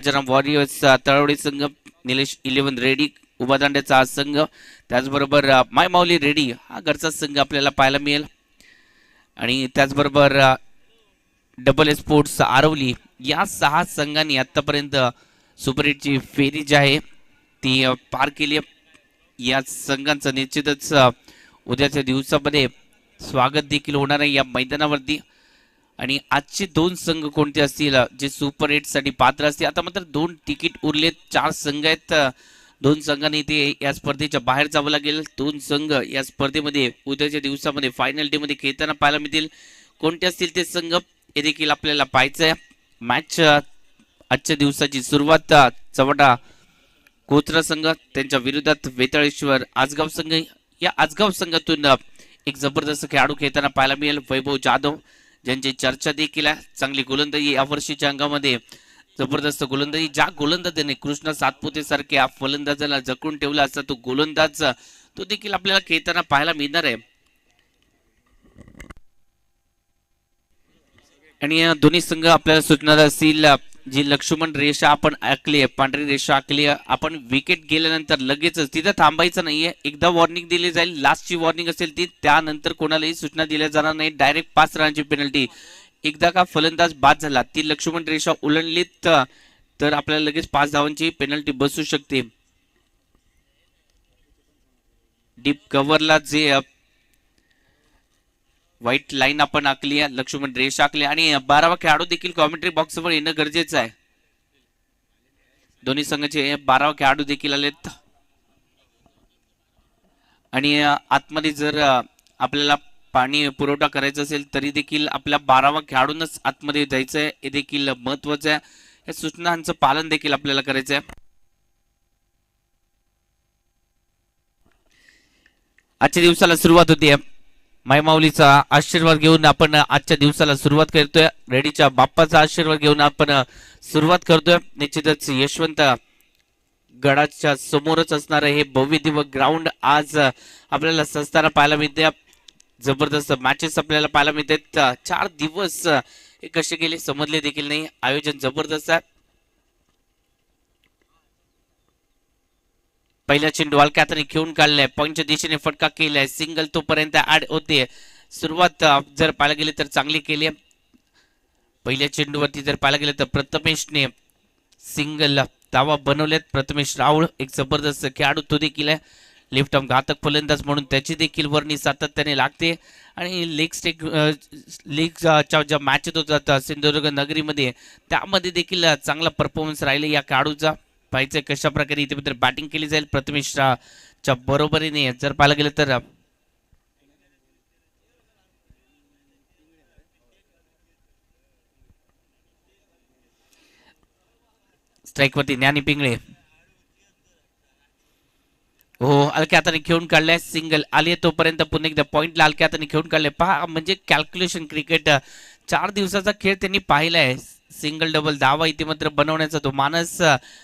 Rajaram warriors तळवडी संघ, Nilesh 11 ready उभादांड्याचा हा संघ, त्याचबरोबर माय माऊली रेडी हा घरचा संघ आपल्याला पाहायला मिळेल. आणि त्याचबरोबर डबल स्पोर्ट्स आरवली या 6 संघांनी आतापर्यंत सुपर 8ची फेरी जी आहे ती पार केली. या संघांचं निश्चितच उद्याच्या दिवसामध्ये स्वागत देखील होणार आहे या मैदानावरती. आणि आजचे 2 संघ कोणते असतील जे सुपर 8 साठी पात्र असतील? आता मात्र 2 तिकीट उरलेत, 4 संघ आहेत. 2 संघांनी ते या स्पर्धेच्या बाहेर जावं लागेल. 2 संघ या स्पर्धेमध्ये उद्याच्या दिवसामध्ये फायनल डे मध्ये खेळताना पाहायला मिळतील. कोणते असतील ते संघ हे देखील आपल्याला पाहायचं आहे. मॅच आजच्या दिवसाची सुरुवात चवडा कोचरा संघ त्यांच्या विरोधात वेताळेश्वर आजगाव संघ. या आजगाव संघातून एक जबरदस्त खेळाडू खेळताना पाहायला मिळेल, वैभव जाधव, ज्यांची चर्चा देखील आहे. चांगली गोलंदाजी या वर्षीच्या अंगामध्ये, जबरदस्त गोलंदाजी. ज्या गोलंदाजाने कृष्णा सातपुते सारख्या फलंदाजाला जखून ठेवला असता तो गोलंदाज तो देखील आपल्याला खेळताना पाहायला मिळणार आहे. आणि दोन्ही संघ आपल्याला सुचणार असतील जी लक्ष्मण रेषा आपण आखली आहे, पांढरी रेषा आखली आहे, आपण विकेट गेल्यानंतर लगेचच तिथं थांबायचं नाहीये. एकदा वॉर्निंग दिली जाईल, लास्टची वॉर्निंग असेल ती, त्यानंतर कोणालाही सूचना दिल्या जाणार नाही. डायरेक्ट 5 रनांची पेनल्टी. एकदा का फलंदाज बाद झाला, ती लक्ष्मण रेषा उल्लंघित तर आपल्याला लगेच 5 धावांची पेनल्टी बसू शकते. डीप कव्हरला जे व्हाईट लाईन आपण आखली आहे, लक्ष्मण रेषा आखली, आणि 12वा खेळाडू देखील कॉमेंट्री बॉक्स वर येणं गरजेचं आहे. दोन्ही संघाचे 12वा खेळाडू देखील आलेत. आणि आतमध्ये जर आपल्याला पाणी पुरवठा करायचा असेल तरी देखील आपल्या 12वा खेळाडूनच आतमध्ये जायचं आहे, हे देखील महत्वाचं आहे. या सूचनांचं पालन देखील आपल्याला करायचं आहे. आजच्या दिवसाला सुरुवात होती मायमाऊलीचा आशीर्वाद घेऊन आपण आजच्या दिवसाला सुरुवात करतोय. रेडीच्या बाप्पाचा आशीर्वाद घेऊन आपण सुरुवात करतोय. निश्चितच यशवंत गडाच्या समोरच असणार हे भव्य दिव्य ग्राउंड आज आपल्याला सजताना पाहायला मिळते. जबरदस्त मॅचेस आपल्याला पाहायला मिळतात. 4 दिवस हे कसे गेले समजले देखील नाही. आयोजन जबरदस्त आहे. पहिला चेंडू हलक्याने खेळून काढलाय, पॉईंटच्या दिशेने फटका केलाय, सिंगल तोपर्यंत ऍड होते. सुरुवात जर पाहायला गेली तर चांगली केली. पहिल्या चेंडूवरती जर पाहायला गेलं तर प्रथमेशने सिंगल दावा बनवलेत. प्रथमेश राहुळ एक जबरदस्त खेळाडू तो देखील आहे. लेफ्ट आर्म घातक फलंदाज म्हणून त्याची देखील वर्णी सातत्याने लागते. आणि लीगच्या ज्या मॅचेस होतात सिंधुदुर्ग नगरीमध्ये त्यामध्ये देखील चांगला परफॉर्मन्स राहिले या खेळाडूचा. पाहिजे कशा प्रकारे इथे मात्र बॅटिंग केली जाईल प्रथमेशच्या बरोबरीने जर पाहायला गेलं तर. स्ट्राईक वरती ज्ञानी पिंगळे हो हलक्या हाताने खेळून काढलाय. सिंगल आली तोपर्यंत पुन्हा एकदा पॉइंटला हलक्या हाताने खेळून काढले. पहा म्हणजे कॅल्क्युलेशन क्रिकेट 4 दिवसाचा खेळ त्यांनी पाहिलाय. सिंगल डबल धावा इथे मात्र बनवण्याचा तो मानस.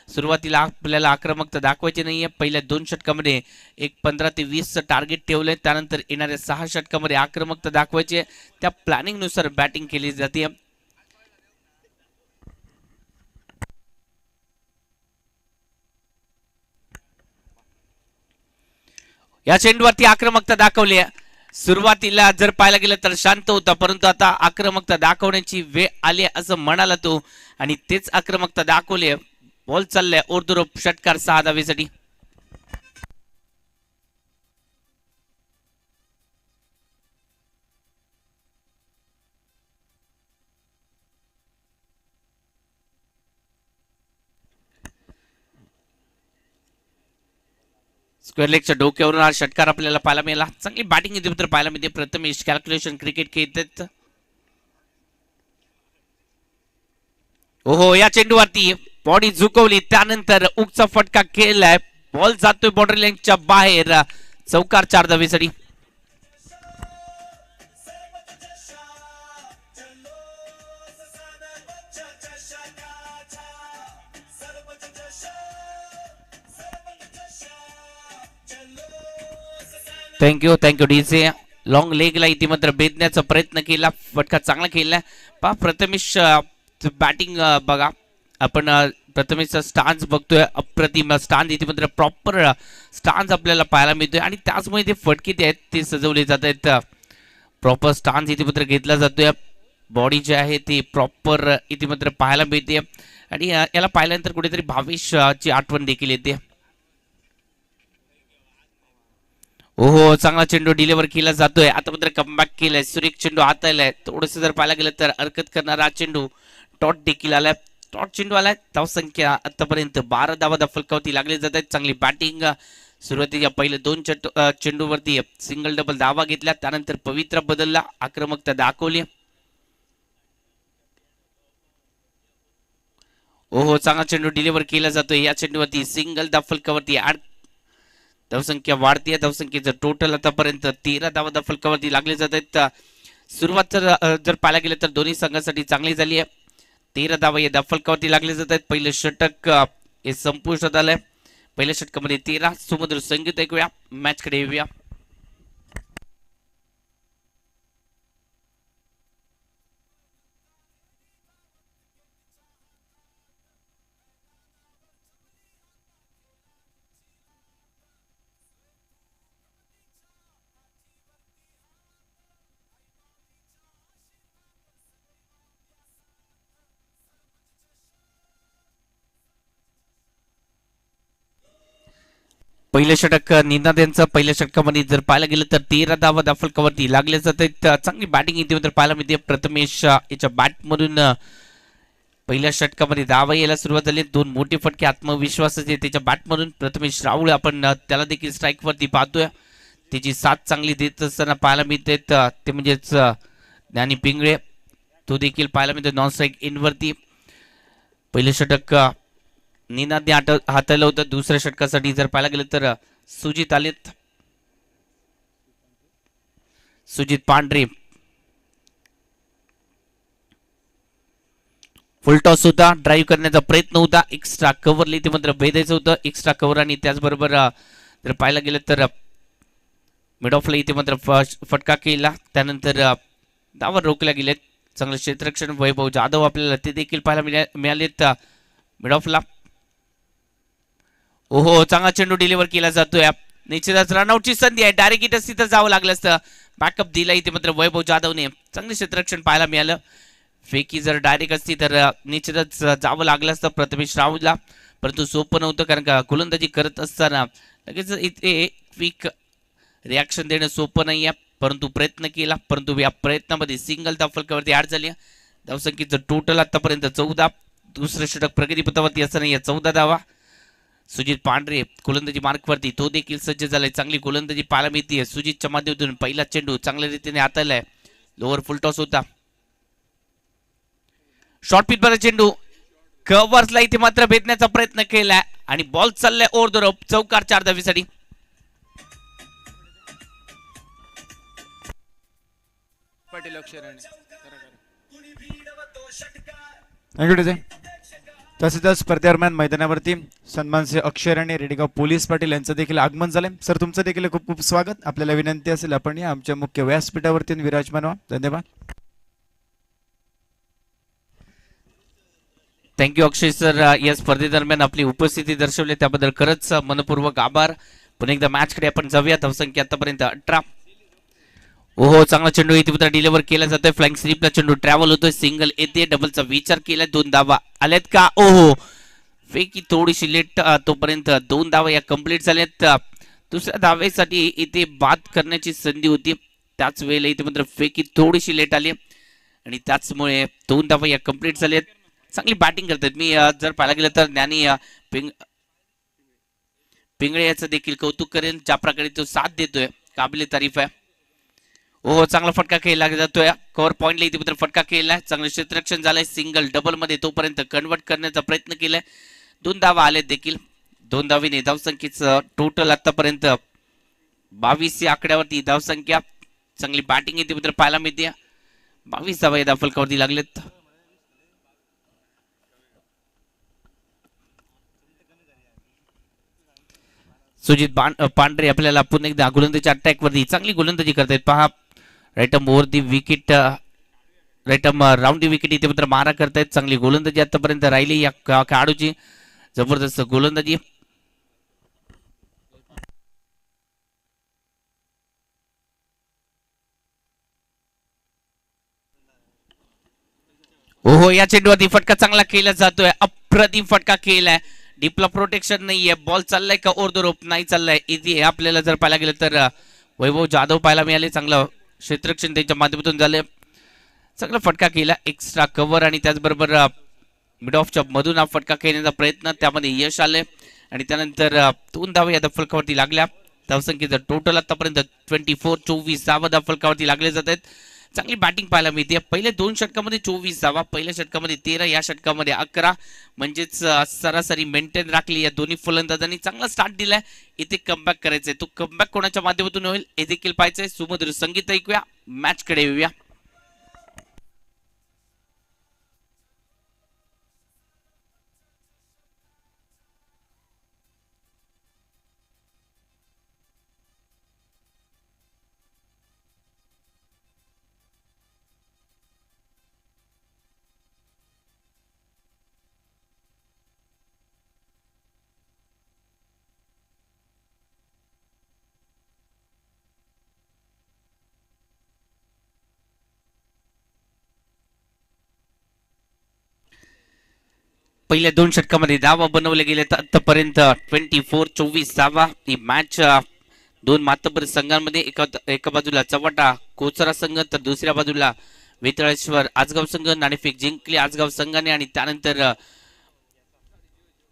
सुरुवातीला आपल्याला आक्रमकता दाखवायची नाहीये. पहिल्या 2 षटकामध्ये एक 15 ते 20 टार्गेट ठेवलंय. त्यानंतर येणाऱ्या 6 षटकामध्ये आक्रमकता दाखवायची. त्या प्लॅनिंग नुसार बॅटिंग केली जाते. या चेंडूवरती आक्रमकता दाखवली. सुरुवातीला जर पाहायला गेलं तर शांत होता, परंतु आता आक्रमकता दाखवण्याची वेळ आली असं म्हणाला तो, आणि तेच आक्रमकता दाखवली. बॉल चाललाय ओरदुरोप षटकार 6 धावेसाठी. स्क्वेअर लेगच्या डोक्यावरून हा षटकार आपल्याला पाहायला मिळाला. चांगली बॅटिंग इथे मात्र पाहायला मिळते. प्रथमेश कॅल्क्युलेशन क्रिकेट खेळतात. ओहो या चेंडूवरती बॉडी झुकवली, त्यानंतर उगचा फटका केलाय. बॉल जातोय बॉर्डर लाईनच्या बाहेर. चौकार 4 धावेसाठी. Thank you DJ. लॉंग लेगला इथे मात्र बेदण्याचा प्रयत्न केला, फटका चांगला खेळला. पहा प्रथमेश बॅटिंग बघा, आपण प्रथमेशचा स्टान्स बघतोय, अप्रतिम स्टान्स इथे मात्र प्रॉपर स्टान्स आपल्याला पाहायला मिळतोय आणि त्याचमुळे ते फटके जे आहेत ते सजवले जात आहेत. प्रॉपर स्टान्स इथे मात्र घेतला जातोय, बॉडी जे आहे ती प्रॉपर इथे मात्र पाहायला मिळते आणि याला पाहिल्यानंतर कुठेतरी भावेशची आठवण देखील येते. ओहो, चांगला चेंडू डिलिव्हर केला जातोय, आता मात्र कमबॅक केलाय, सुरेख चेंडू आता आलाय. थोडस जर पाहायला गेलं तर हरकत करणारा चेंडू टॉट देखील आलाय, टॉट चेंडू आलाय. धावसंख्या आतापर्यंत 12 धावा फलकावरती लागले जात आहेत. चांगली बॅटिंग सुरुवातीच्या पहिले 2 चेंडूवरती सिंगल डबल धावा घेतल्या, त्यानंतर पवित्रा बदलला, आक्रमकता दाखवली. ओहो, चांगला चेंडू डिलिव्हर केला जातोय, या चेंडूवरती सिंगल फलकावरती धावसंख्या वाढतीये. धावसंख्येचं टोटल आतापर्यंत 13 धावा फलकावरती लागले जात आहेत. सुरुवात जर पाहायला गेलं तर दोन्ही संघांसाठी चांगली झाली आहे. 13 धावा या फलकावरती लागले जात आहेत. पहिलं षटक हे संपुष्टात आलंय. पहिल्या षटकामध्ये 13. सुमधुर संगीत ऐकूया, मॅच कडे येऊया. पहिलं षटक निनाद यांचं पहिल्या षटकामध्ये जर पाहायला गेलं तर 13 धावा फलकावरती लागले जात आहेत. चांगली बॅटिंग इथे तर पाहायला मिळते. प्रथमेश याच्या बॅटमधून पहिल्या षटकामध्ये धावा यायला सुरुवात झाली. 2 मोठे फटके आत्मविश्वासाचे त्याच्या बॅटमधून. प्रथमेश राहुल आपण त्याला देखील स्ट्राईकवरती पाहतोय, त्याची साथ चांगली देत असताना पाहायला मिळते. ते म्हणजेच ज्ञानी पिंगळे, तो देखील पाहायला मिळतो नॉन स्ट्राईक इनवरती. पहिलं षटक निनादने हाताळलं होतं. दुसऱ्या षटकासाठी जर पाहायला गेलं तर सुजित आलेत, सुजित पांढरे. फुलटॉस होता, ड्राईव्ह करण्याचा प्रयत्न होता, एक्स्ट्रा कव्हर इथे मात्र भेदायचं होतं. एक्स्ट्रा कव्हर आणि त्याचबरोबर जर पाहायला गेलं तर मिड ऑफला इथे मात्र फटका केला, त्यानंतर धावा रोखल्या गेलेत. चांगलं क्षेत्ररक्षण वैभव जाधव आपल्याला ते देखील पाहायला मिळालेत मिड ऑफला. ओहो, चांगला चेंडू डिलिव्हर केला जातोय, निश्चितच रनआउटची संधी आहे. डायरेक्ट इथं तिथं जावं लागलं असतं, बॅकअप दिला इथे मात्र वैभव जाधवने. चांगले क्षेत्ररक्षण पाहायला मिळालं. फेकी जर डायरेक्ट असती तर निश्चितच जावं लागलं असतं प्रथमेश राहुलला, परंतु सोपं नव्हतं, कारण का गोलंदाजी करत असताना लगेच इथे क्विक रिॲक्शन देणं सोपं नाही आहे. परंतु प्रयत्न केला, परंतु या प्रयत्नामध्ये सिंगल फलकावरती ॲड झाली. धावसंख्येचं टोटल आतापर्यंत 14. दुसरं षटक प्रगतीपथावरती असताना या 14 धावा. सुजित पांढरे गोलंदाजी मार्कवरती, तो देखील सज्ज झालाय. चांगली गोलंदाजी पाहायला मिळते सुजितच्या माध्यमातून. पहिला चेंडू चांगल्या रीतीने हाताळलाय, लोअर फुल टॉस होता. शॉर्ट पिच मध्ये चेंडू कव्हर्सला इथे मात्र भेदण्याचा प्रयत्न केलाय आणि बॉल चाललाय ओव्हर द रोप, चौकार 4 धावेसाठी. तसेच स्पर्धेदरम्यान मैदानावरती सन्मानचे अक्षर आणि रेडेगाव पोलीस पाटील यांचं देखील आगमन झालंय. सर, तुमचं देखील खूप खूप स्वागत. आपल्याला विनंती असेल आपण या आमच्या मुख्य व्यासपीठावरती विराजमान व्हा. धन्यवाद. थँक्यू अक्षय सर, या स्पर्धेदरम्यान आपली उपस्थिती दर्शवली त्याबद्दल खरंच मनपूर्वक आभार. पुन्हा एकदा मॅच कडे आपण जाऊया. धावसंख्या आतापर्यंत 18. ओहो, चांगला चेंडू इथे मात्र डिलिव्हर केला जातोय. फ्लाइंग स्लिपला चेंडू ट्रॅव्हल होतोय, सिंगल येते. डबलचा विचार केलाय, 2 धावा आल्यात का? ओहो, फेकी थोडीशी लेट, तोपर्यंत 2 धावा या कंप्लीट झाल्यात. दुसऱ्या धावेसाठी इथे बाद करण्याची संधी होती, त्याच वेळेला इथे मात्र फेकी थोडीशी लेट आली आणि त्याचमुळे 2 धावा या कंप्लीट झाल्यात. चांगली बॅटिंग करतात. मी जर पाहायला गेलं तर ज्ञानी पिंगळे याचं देखील कौतुक करेन, ज्या प्रकारे तो साथ देतोय, काबिले तारीफ आहे. ओहो, चांगला फटका केला जातोय. कव्हर पॉइंटला इथे मात्र फटका केलाय. चांगलं क्षेत्ररक्षण झालंय. सिंगल डबल मध्ये तोपर्यंत कन्वर्ट करण्याचा प्रयत्न केलाय. 2 धावा आले देखील. 2 धावीने धावसंख्येचं टोटल आतापर्यंत 22 या आकड्यावरती धावसंख्या. चांगली बॅटिंग इथे मात्र पाहायला मिळते. 22 धावा या फलकावरती लागलेत. सुजित पांढरे आपल्याला पुन्हा एकदा गोलंदाजी अटॅक वरती चांगली गोलंदाजी करतायत. पहा, right over the wicket right round the wicket इथे मात्र मारा करतायत. चांगली गोलंदाजी आतापर्यंत राहिली या खेळाडूची. जबरदस्त गोलंदाजी. हो या चेंडूवरती फटका चांगला केला जातोय. अप्रतिम फटका केलाय. डीपला प्रोटेक्शन नाहीये. बॉल चाललाय का ओव्हर द रोप? नाही चाललाय. इथे आपल्याला जर पाहायला गेलं तर वैभव जाधव पाहायला मिळाले. चांगलं क्षेत्ररक्षण त्यांच्या माध्यमातून झाले. चांगला फटका केला. एक्स्ट्रा कव्हर आणि त्याचबरोबर मिड ऑफच्या मधून हा फटका खेळण्याचा प्रयत्न, त्यामध्ये यश आले आणि त्यानंतर 2 धावा या फलकावरती लागल्या. धावसंख्येचं टोटल आतापर्यंत 24. 24 धावा फलकावरती लागले जात आहेत. चांगली बॅटिंग पाहायला मिळते. पहिले 2 षटकामध्ये 24 धावा, पहिल्या षटकामध्ये 13, या षटकामध्ये 11, म्हणजेच सरासरी मेंटेन राखली या दोन्ही फलंदाजांनी. चांगला स्टार्ट दिलाय. इथे कमबॅक करायचंय. तो कमबॅक कोणाच्या माध्यमातून होईल हे देखील पाहायचंय. सुमधुर संगीत ऐकूया, मॅच कडे येऊया. पहिल्या 2 षटकामध्ये धावा बनवले गेले आतापर्यंत 24. 24 धावा. ही मॅच 2 मातब्बर संघांमध्ये, एका बाजूला चव्हाटा कोचरा संघ तर दुसऱ्या बाजूला वेतळेश्वर आजगाव संघ. नाणेफेक जिंकली आजगाव संघाने आणि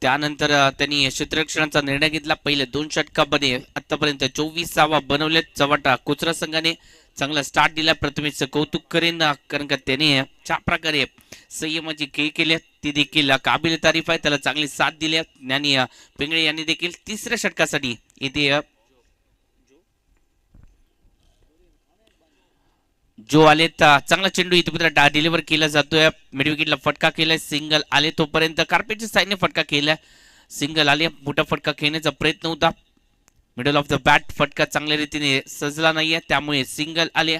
त्यानंतर त्यांनी क्षेत्ररक्षणाचा निर्णय घेतला. पहिल्या 2 षटकामध्ये आतापर्यंत 24 धावा बनवलेत चव्हाटा कोचरा संघाने. चांगला स्टार्ट दिला. प्रथमेश कौतुक करेन, कारण का त्याने ज्या प्रकारे संयमाची खेळ केले ती देखील काबिल तारीफ आहे. त्याला चांगली साथ दिली ज्ञानी पिंगळे यांनी देखील. तिसऱ्या षटकासाठी इथे जो आले चांगला चेंडू इथे डिलिव्हर केला जातोय. मिड विकेटला फटका केलाय. सिंगल आले तोपर्यंत कार्पेटच्या साईडने फटका केलाय. सिंगल आले. मोठा फटका खेळण्याचा प्रयत्न होता. मिडल ऑफ द बॅट फटका चांगल्या रीतीने सजला नाहीये, त्यामुळे सिंगल आले.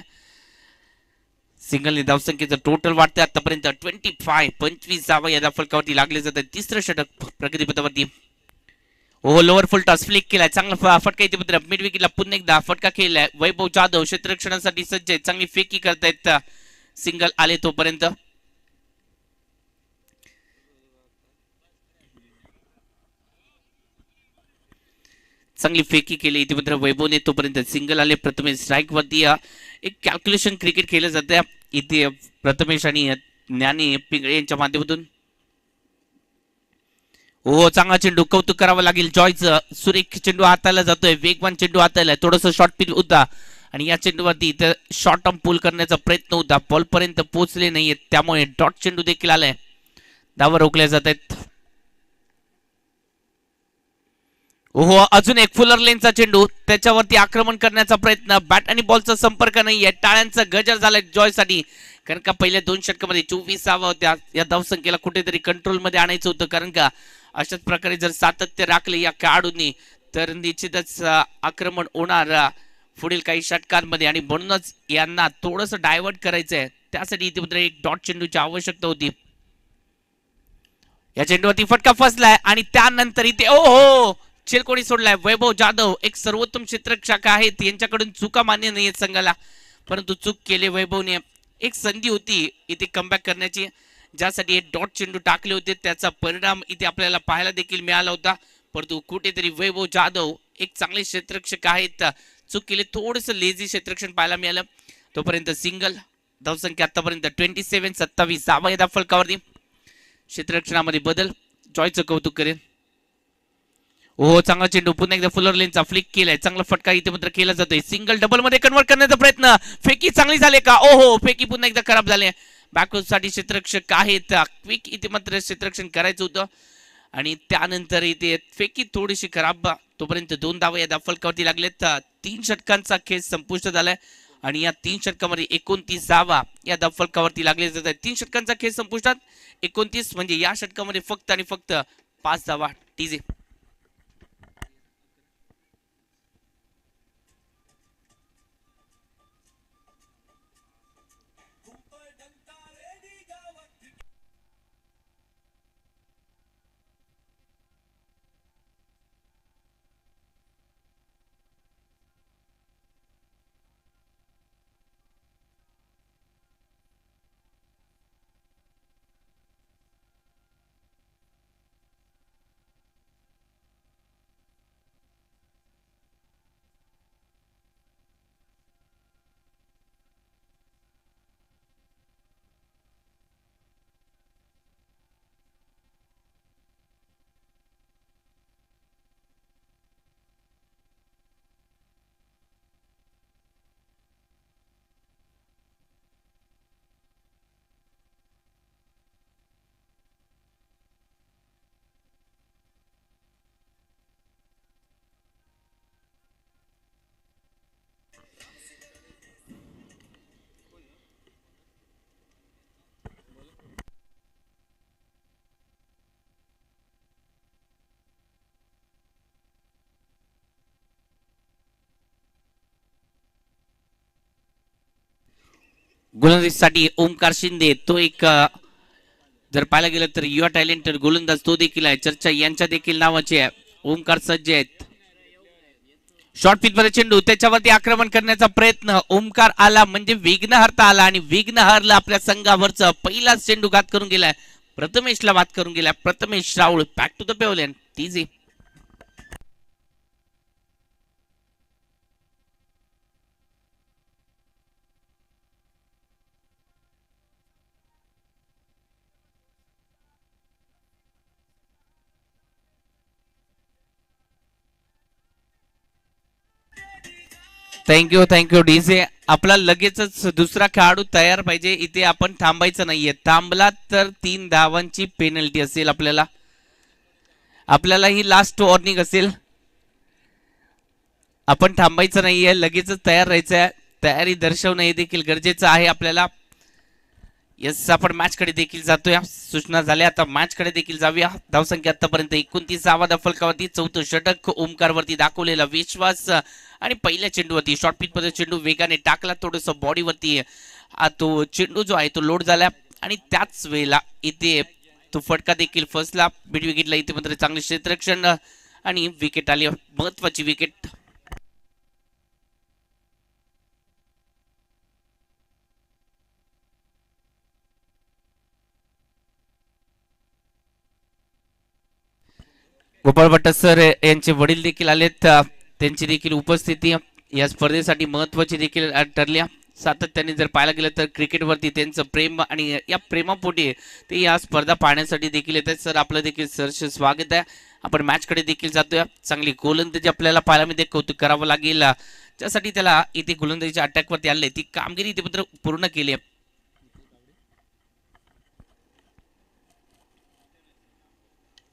सिंगलने धावसंख्येचं टोटल वाढते आतापर्यंत 25. 25 धावा या फलकावरती लागले जातात. तिसरं षटक प्रगतीपथावरती. हो लोअर फुल टॉस फ्लिक केलाय. चांगला फटका इथे मिड विकेटला पुन्हा एकदा फटका केलाय. वैभव जाधव क्षेत्ररक्षणासाठी सज्ज आहेत. चांगली फेकी करतायत. सिंगल आले तोपर्यंत. चांगली फेकी केली इथे वैभवने तोपर्यंत सिंगल आले. प्रथमेश स्ट्राईक वरती एक कॅल्क्युलेशन क्रिकेट खेळलं जातं इथे प्रथमेश आणि ज्ञानी पिंगळे यांच्या माध्यमातून. हो चांगला चेंडू, कौतुक करावं लागेल जॉयचं. सुरेख चेंडू हातायला जातोय. वेगवान चेंडू हातायला. थोडस शॉर्ट पिच होता आणि या चेंडूवरती इथं शॉर्ट टर्म पूल करण्याचा प्रयत्न होता. बॉल पर्यंत पोहोचले नाहीये, त्यामुळे डॉट चेंडू देखील आलाय. धावा रोखल्या जात आहेत. हो अजून एक फुलर लेनचा चेंडू, त्याच्यावरती आक्रमण करण्याचा प्रयत्न. बॅट आणि बॉलचा संपर्क नाहीये. टाळ्यांचा गजर झालाय जॉय साठी, कारण का पहिल्या 2 षटकामध्ये 24 धावा होत्या. या धावसंख्येला कुठेतरी कंट्रोल मध्ये आणायचं होतं, कारण का अशाच प्रकारे जर सातत्य राखले या खेळाडूंनी तर निश्चितच आक्रमण होणार पुढील काही षटकांमध्ये, आणि म्हणूनच यांना थोडस डायव्हर्ट करायचंय. त्यासाठी इथे एक डॉट चेंडूची आवश्यकता होती. या चेंडूवरती फटका फसलाय आणि त्यानंतर इथे हो चिरकोणी सोडलाय. वैभव जाधव एक सर्वोत्तम क्षेत्ररक्षक आहेत, यांच्याकडून चुका मान्य नाही आहेत संघाला, परंतु चूक केले वैभवने. एक संधी होती इथे कमबॅक करण्याची, ज्यासाठी हे डॉट चेंडू टाकले होते. त्याचा परिणाम इथे आपल्याला पाहायला देखील मिळाला होता, परंतु कुठेतरी वैभव जाधव एक चांगले क्षेत्ररक्षक आहेत, चूक केले. थोडस लेझी क्षेत्ररक्षण पाहायला मिळालं. तोपर्यंत सिंगल. धावसंख्या आतापर्यंत 27. 27 धावा या फलकावरती. क्षेत्ररक्षणामध्ये बदल. जॉयचं कौतुक करेन. हो चांगला चेंडू, पुन्हा एकदा फुलर लेनचा फ्लिक केलाय. चांगला फटका इथे मात्र केला जातोय. सिंगल डबल मध्ये कन्वर्ट करण्याचा प्रयत्न. फेकी चांगली झाले का? ओहो फेकी पुन्हा एकदा खराब झाले. बॅकवर्ड साठी क्षेत्ररक्षक आहेत. क्विक इथे मात्र क्षेत्ररक्षण करायचं होतं आणि त्यानंतर इथे फेकी थोडीशी खराब. तोपर्यंत 2 धावा या फलकावरती लागलेत. 3 षटकांचा खेळ संपुष्टात आलाय आणि या 3 षटकामध्ये 29 धावा या फलकावरती लागले जात आहेत. 3 षटकांचा खेळ संपुष्टात 29, म्हणजे या षटकामध्ये फक्त आणि फक्त 5 धावा. टीजे गोलंदाजीसाठी ओमकार शिंदे तो एक जर पाहायला गेलं तर युवा टॅलेंटेड गोलंदाज तो देखील आहे. चर्चा यांच्या देखील नावाची आहे. ओमकार सज्ज आहेत. शॉर्ट पिच मध्ये चेंडू त्याच्यावरती आक्रमण करण्याचा प्रयत्न. ओमकार आला म्हणजे विघ्नहर्ता आला आणि विघ्नहरला आपल्या संघावरचा पहिलाच चेंडू घात करून गेलाय. प्रथमेशला बात करून गेलाय. Prathamesh Raul back to the pavilion टीजी. Thank you DJ. आपला लगेचच दुसरा खेळाडू तयार पाहिजे. इथे आपण थांबायचं नाहीये. थांबला तर 3 धावांची पेनल्टी असेल. आपल्याला आपल्याला ही लास्ट वॉर्निंग असेल. आपण थांबायचं नाहीये. लगेचच तयार राहायचं आहे. तयारी दर्शवणं हे देखील गरजेचं आहे आपल्याला. यस आपण मॅच कडे देखील जातोय. सूचना झाल्या आता मॅच कडे देखील जाऊया. धावसंख्या आतापर्यंत 29 फलकावरती. चौथं षटक ओमकार वरती दाखवलेला विश्वास आणि पहिल्या चेंडूवरती शॉर्ट पिच मध्ये चेंडू वेगाने टाकला. थोडस बॉडीवरती तो चेंडू जो आहे तो लोड झाला आणि त्याच वेळेला इथे तो फटका देखील फसला. मिड विकेटला इथे मात्र चांगले क्षेत्ररक्षण आणि विकेट आली. महत्वाची विकेट. गोपाळ भट्ट सर यांचे वडील देखील आलेत. त्यांची देखील उपस्थिती या स्पर्धेसाठी महत्वाची देखील ठरली. सातत्याने जर पाहायला गेलं तर क्रिकेटवरती त्यांचं प्रेम आणि या प्रेमापोटी ते या स्पर्धा पाहण्यासाठी देखील येतात. सर आपलं देखील सरस स्वागत आहे. आपण मॅच कडे देखील जातोय. चांगली गोलंदाजी आपल्याला पाहायला मध्ये कौतुक करावं लागेल. ज्यासाठी त्याला इथे गोलंदाजीच्या अटॅकवरती आले ती कामगिरी इथे पूर्ण केली आहे.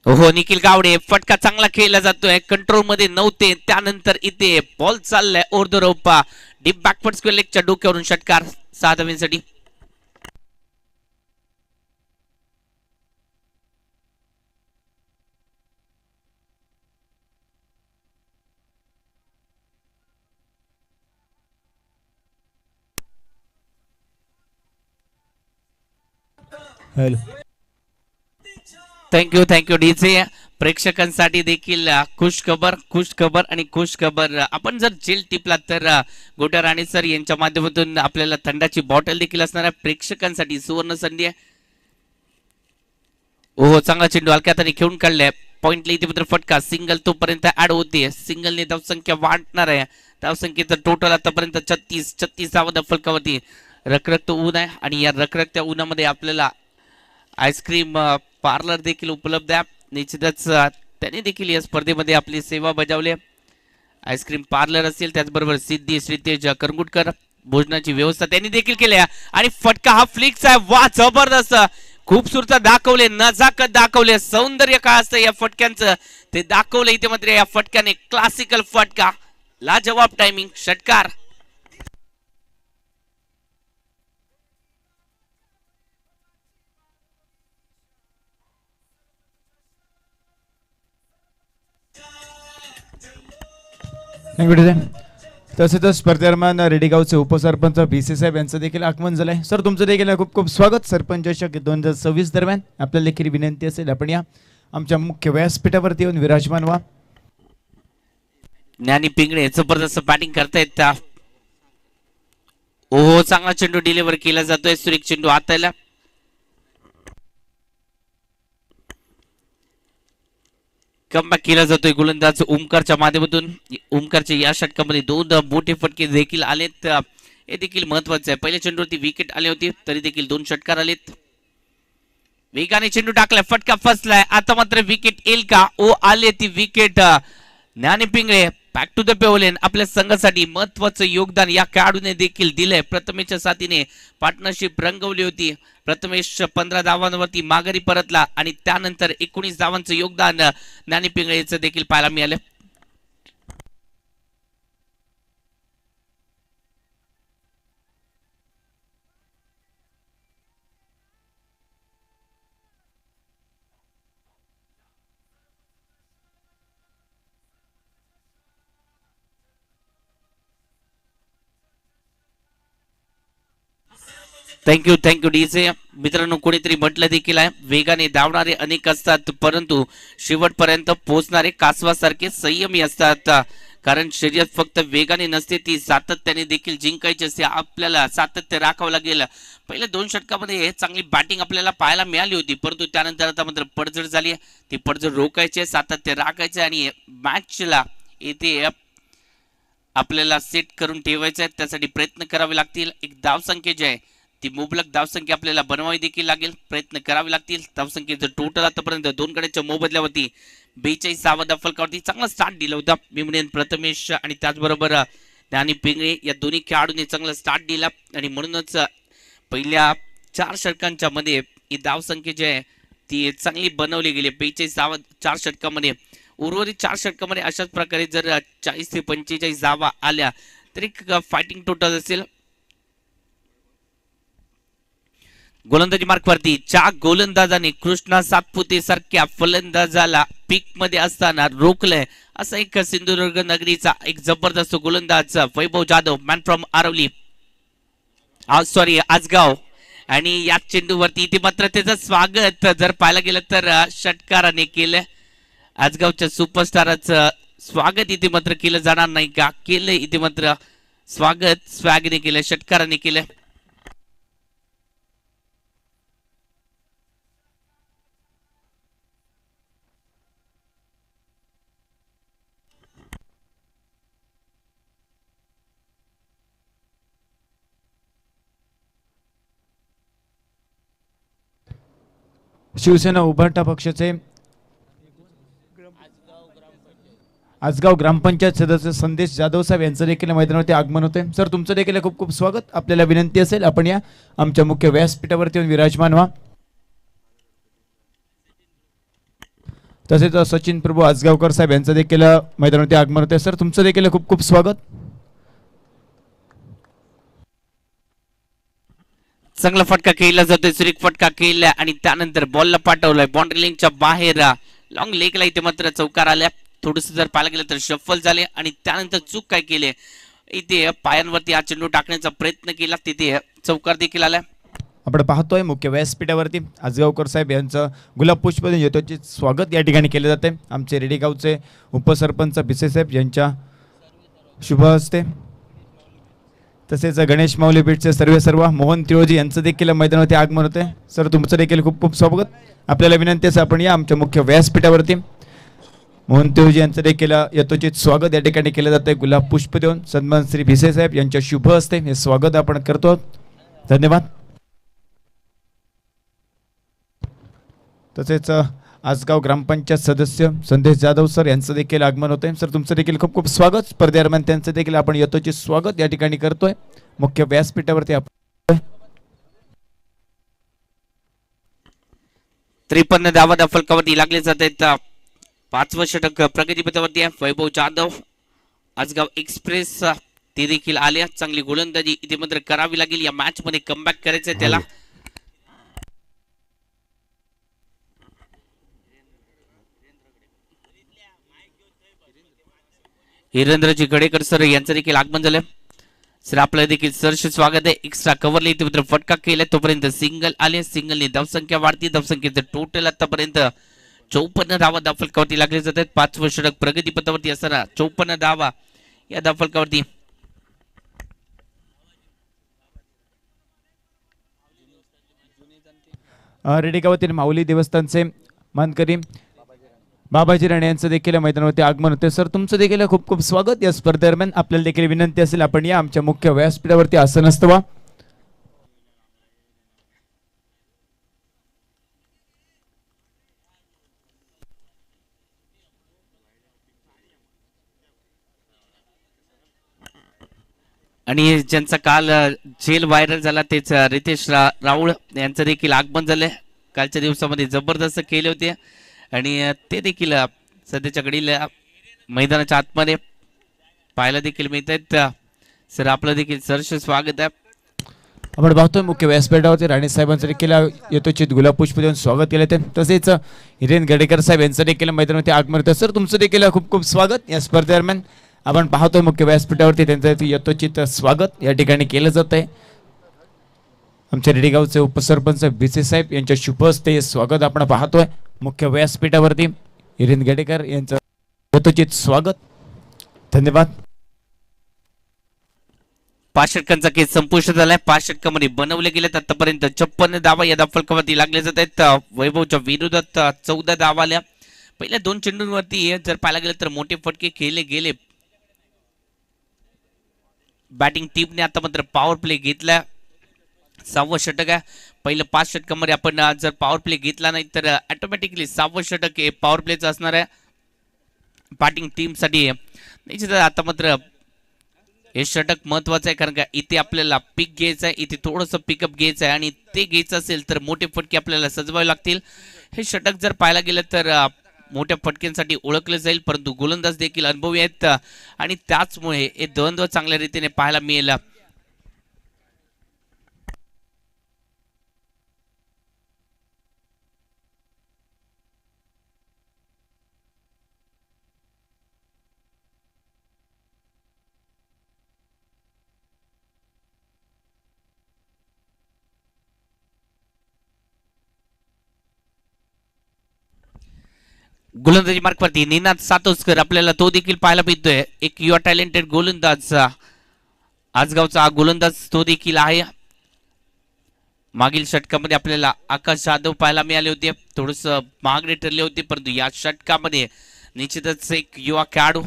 हो निखिल गावडे फटका चांगला खेळला जातोय. कंट्रोल मध्ये नव्हते. त्यानंतर इथे बॉल चाललाय ओव्हर द रोपा. डीप बॅकवर्ड स्क्वेअर लेगच्या डोक्यावरून षटकार 6 धावांसाठी. हॅलो. Thank you DJ. प्रेक्षकांसाठी देखील खुश खबर आणि खुश खबर. आपण जर जेल टिपला तर गोट्या राणे सर यांच्या माध्यमातून आपल्याला थंडाची बॉटल देखील असणार आहे. प्रेक्षकांसाठी सुवर्ण संधी आहे. हो चांगला चेंडू हलक्या हाताने खेळून काढलाय. पॉइंटला इथे मात्र फटका. सिंगल तोपर्यंत ऍड होते. सिंगलने धावसंख्या वाढणार आहे. धावसंख्येचं टोटल आतापर्यंत 36 धावा फलकावरती. रखरखत ऊन आहे आणि या रखरखत्या उन्हामध्ये आपल्याला आईस्क्रीम पार्लर देखील उपलब्ध आहे. निश्चितच त्याने देखील या स्पर्धेमध्ये आपली सेवा बजावली. आईस्क्रीम पार्लर असेल त्याचबरोबर सिद्धी श्रीतेज करंगुटकर भोजनाची व्यवस्था त्यांनी देखील केली आहे. आणि फटका हा फ्लिक्स आहे. वा जबरदस्त खूपसूरता दाखवले. नजाकत दाखवले. सौंदर्य काय असतं या फटक्यांचं ते दाखवलं इथे मात्र या फटक्याने. क्लासिकल फटका लाजवाब टायमिंग षटकार. तसेच स्पर्धेदरम्यान रेडीगावचे उपसरपंच BC साहेब यांचं देखील आगमन झालंय. सर तुमचं देखील खूप खूप स्वागत. सरपंच चषक 2026 दरम्यान आपल्याला देखील विनंती असेल आपण या आमच्या मुख्य व्यासपीठावरती येऊन विराजमान व्हा. ज्ञानी पिंगळे जबरदस्त बॅटिंग करतायत. ओहो चांगला चेंडू डिलिव्हर केला जातोय. सुरेख चेंडू हातायला. कमबॅक केला जातोय गोलंदाज ओमकारच्या माध्यमातून. ओमकारच्या या षटकामध्ये 2 मोठे फटके देखील आलेत. हे देखील महत्वाचे आहे. पहिल्या चेंडूवरती विकेट आले होते तरी देखील 2 षटकार आलेत. वेगाने चेंडू टाकलाय. फटका फसलाय. आता मात्र विकेट येईल का? आले ती विकेट. ज्ञानी पिंगळे बॅक टू द पेवलेन. आपल्या संघासाठी महत्वाचं योगदान या खेळाडूने देखील दिलंय. प्रथमेशच्या साथीने पार्टनरशिप रंगवली होती. प्रथमेश 15 धावांवरती माघारी परतला आणि त्यानंतर 19 धावांचं योगदान ज्ञानी पिंगळेचं देखील पाहायला मिळालं. Thank you DJ. मित्रांनो, कोणीतरी म्हटलं देखील आहे, वेगाने धावणारे अनेक असतात परंतु शेवटपर्यंत पोहोचणारे कासवासारखे संयमी असतात. कारण शर्यत फक्त वेगाने नसते, ती सातत्याने देखील जिंकायची असते. आपल्याला सातत्य राखावं लागेल. पहिल्या 2 षटकामध्ये चांगली बॅटिंग आपल्याला पाहायला मिळाली होती परंतु त्यानंतर आता मात्र पडझड झाली. ती पडझड रोखायची, सातत्य राखायचे आणि मॅचला इथे आपल्याला सेट करून ठेवायचं आहे. त्यासाठी प्रयत्न करावे लागतील. एक धावसंख्या जी आहे ती मुबलक धावसंख्या आपल्याला बनवावी देखील लागेल. प्रयत्न करावे लागतील. धावसंख्येचं टोटल आतापर्यंत 2 गड्यांच्या मोबदल्यावरती 42 फलकावरती चांगला स्टार्ट दिला होता. मी म्हणेन प्रथमेश आणि त्याचबरोबर ज्ञानी पिंगळे या दोन्ही खेळाडूंनी चांगला स्टार्ट दिला आणि म्हणूनच पहिल्या 4 षटकांच्या मध्ये ही धावसंख्या जी आहे ती चांगली बनवली गेली. 42 4 षटकामध्ये. उर्वरित 4 षटकामध्ये अशाच प्रकारे जर 40 ते 45 धावा आल्या तरी फायटिंग टोटल असेल. गोलंदाजी मार्कवरती च्या गोलंदाजाने कृष्णा सातपुते सारख्या फलंदाजाला पीक मध्ये असताना रोखलंय. असा एक सिंधुदुर्ग नगरीचा एक जबरदस्त गोलंदाज Vaibhav Jadhav, man from Aravali, sorry Ajgaon. आणि या चेंडूवरती इथे मात्र त्याचं स्वागत जर पाहायला गेलं तर षटकाराने केलं. आजगावच्या सुपरस्टाराचं स्वागत इथे मात्र केलं जाणार नाही का? केलं इथे मात्र स्वागत स्वॅगने केलं, षटकाराने केलं. शिवसेना उभाटा पक्षाचे आजगाव ग्रामपंचायत सदस्य संदेश जाधव साहेब यांचं देखील मैदानावरती आगमन होते. सर, तुमचं देखील खूप खूप स्वागत. आपल्याला विनंती असेल आपण या आमच्या मुख्य व्यासपीठावरती येऊन विराजमान व्हा. तसेच सचिन प्रभू आजगावकर साहेब यांचं देखील मैदानावरती आगमन होते. सर, तुमचं देखील खूप खूप स्वागत. चांगला फटका केला जातोय, सुरेख फटका केला आणि त्यानंतर बॉलला पाठवलाय बाउंड्री लाईनच्या बाहेर. लॉंग लेगला इथे मात्र चौकार आल्या. थोडस जर पाहायला गेलं तर शफल झाले आणि त्यानंतर चूक काय केली, इथे पायांवरती हा चेंडू टाकण्याचा प्रयत्न केला, तिथे चौकार देखील आला. आपण पाहतोय मुख्य व्यासपीठावरती आजगावकर साहेब यांचं गुलाब पुष्प येतोचे स्वागत या ठिकाणी केले जाते. आमचे रेडीगावचे उपसरपंच भिसे साहेब यांच्या शुभ हस्ते, तसेच गणेश माऊली बीटचे सर्व मोहन तिळोजी यांचं देखील मैदानावरती आगमन होते. सर, तुमचं देखील खूप खूप स्वागत. आपल्याला विनंती आहे आपण या आमच्या मुख्य व्यासपीठावरती मोहन तिळोजी यांचं देखील यथोचित स्वागत या ठिकाणी केलं जातं. गुलाब पुष्प देऊन सन्मान श्री भिसे साहेब यांच्या शुभ हस्ते हे स्वागत आपण करतो. धन्यवाद. तसेच आजगाव ग्रामपंचायत सदस्य संदेश जाधव सर यांचं देखील आगमन होते. सर, तुमचं देखील खूप खूप स्वागत. स्पर्धेदरम्यान त्यांचं देखील आपण यथोचित स्वागत या ठिकाणी करतोय मुख्य व्यासपीठावरती. 53 धावा फलकावरती लागले जात आहेत. 5वं षटक प्रगतीपथावरती आहे. वैभव जाधव आजगाव एक्सप्रेस ते देखील आले. चांगली गोलंदाजी इथे मात्र करावी लागेल. या मॅच मध्ये कमबॅक करायचंय त्याला. हिरेंद्रजी गडेकर सर यांचं देखील आगमन झालं. सर, आपलं देखील सरचे स्वागत आहे. एक्स्ट्रा कव्हरला इथे मात्र फटका केलाय, तोपर्यंत सिंगल आले. सिंगलने धावसंख्या वाढती. धावसंख्येचं टोटल आतापर्यंत 54 धावा धावफलकावरती लागले जात आहेत. 5वं षटक प्रगतीपथावरती असताना 54 धावा या धावफलकावरती. रेडीगावातील माऊली देवस्थानचे मानकरी बाबाजी राणे यांचं देखील मैदानावरती आगमन होते. सर, तुमचं देखील खूप खूप स्वागत. या स्पर्धेदरम्यान आपल्याला देखील विनंती असेल आपण या आमच्या मुख्य व्यासपीठावरती आसन असतं. आणि ज्यांचा काल जेल व्हायरल झाला तेच रितेश राऊळ यांचं देखील आगमन झालंय. कालच्या दिवसामध्ये जबरदस्त केले होते आणि ते देखील सध्याच्या घडीला मैदानाच्या आतमध्ये पाहायला देखील मिळत आहेत. सर, आपलं देखील सरसे स्वागत आहे. आपण पाहतोय मुख्य व्यासपीठावरती राणे साहेबांचं देखील यथोचित गुलाब पुष्प देऊन स्वागत केलं ते. तसेच हिरेन गडेकर साहेब यांचं देखील मैदानावरती आगमन होतं. सर, तुमचं देखील खूप खूप स्वागत. या स्पर्धेदरम्यान आपण पाहतोय मुख्य व्यासपीठावरती त्यांचं यथोचित स्वागत या ठिकाणी केलं जात आहे. आमच्या रेडी गावचे उपसरपंच बीसी साहेब यांच्या शुभ हस्ते स्वागत आपण पाहतोय मुख्य व्यासपीठावरती. इरिन गेडेकर यांचं यथोचित स्वागत. धन्यवाद. 5 षटकांचा खेळ संपुष्टात झालाय. 5 षटकामध्ये बनवले गेलेत आतापर्यंत 56 धावा या फलकावरती लागले जात आहेत. वैभवच्या विरोधात 14 धावा आल्या. पहिल्या 2 चेंडूंवरती जर पाहायला गेलं तर मोठे फटके खेळले गेले. बॅटिंग टीमने आता मात्र पॉवर प्ले घेतला. 6वं षटक आहे. पहिलं 5 षटकामध्ये आपण जर पॉवर प्ले घेतला नाही तर ऑटोमॅटिकली 6वं षटक हे पॉवर प्लेचं असणार आहे बॅटिंग टीम साठी. निश्चितच आता मात्र हे षटक महत्वाचं आहे, कारण का इथे आपल्याला पिक घ्यायचं आहे, इथे थोडंसं पिकअप घ्यायचं आहे आणि ते घ्यायचं असेल तर मोठे फटके आपल्याला सजवावे लागतील. हे षटक जर पाहायला गेलं तर मोठ्या फटक्यांसाठी ओळखलं जाईल, परंतु गोलंदाज देखील अनुभवी आहेत आणि त्याचमुळे हे द्वंद्व चांगल्या रीतीने पाहायला मिळेल. गोलंदाजी मार्कवरती निनाद सातोसकर आपल्याला तो देखील पाहायला मिळतोय. एक युवा टॅलेंटेड गोलंदाज आजगावचा गोलंदाज तो देखील आहे. मागील षटकामध्ये आपल्याला आकाश जाधव पाहायला मिळाले होते, थोडस महागडे ठरले होते, परंतु या षटकामध्ये निश्चितच एक युवा खेळाडू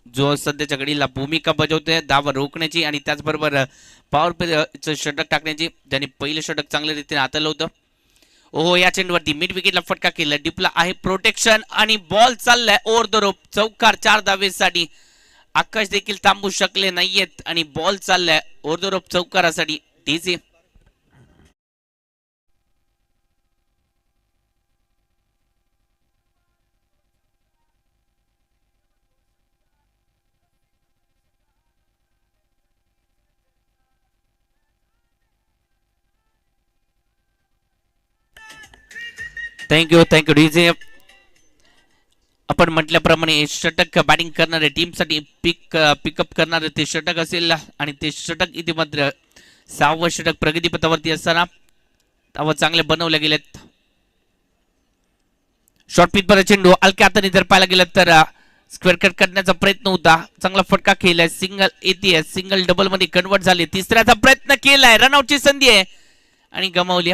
जो सध्याच्या घडीला भूमिका बजावतोय धावा रोखण्याची आणि त्याचबरोबर पॉवर प्लेचं षटक टाकण्याची. ज्याने पहिलं षटक चांगल्या रीतीने हाताळलं होतं. ओहो, या चेंडूवरती मिड विकेटला फटका केला. डिपला आहे प्रोटेक्शन आणि बॉल चाललाय ओव्हर द रोप. चौकार 4 धावेसाठी. आकाश देखील थांबू शकले नाहीयेत आणि बॉल चाललाय ओव्हर द रोप चौकारासाठी. DC thank you DJ. आपण म्हटल्याप्रमाणे षटक बॅटिंग करणारे टीमसाठी पिकअप करणारे ते षटक असेल आणि ते षटक इथे मात्र 6वं षटक प्रगतीपथावरती असताना धावा चांगले बनवले गेलेत. शॉर्ट पिच वर चेंडू हलक्या हाताने जर पाहायला गेलं तर स्क्वेअर कट करण्याचा प्रयत्न होता. चांगला फटका केलाय. सिंगल येते, सिंगल डबल मध्ये कन्वर्ट झाले. तिसऱ्याचा प्रयत्न केलाय. रनआउटची संधी आहे आणि गमावली.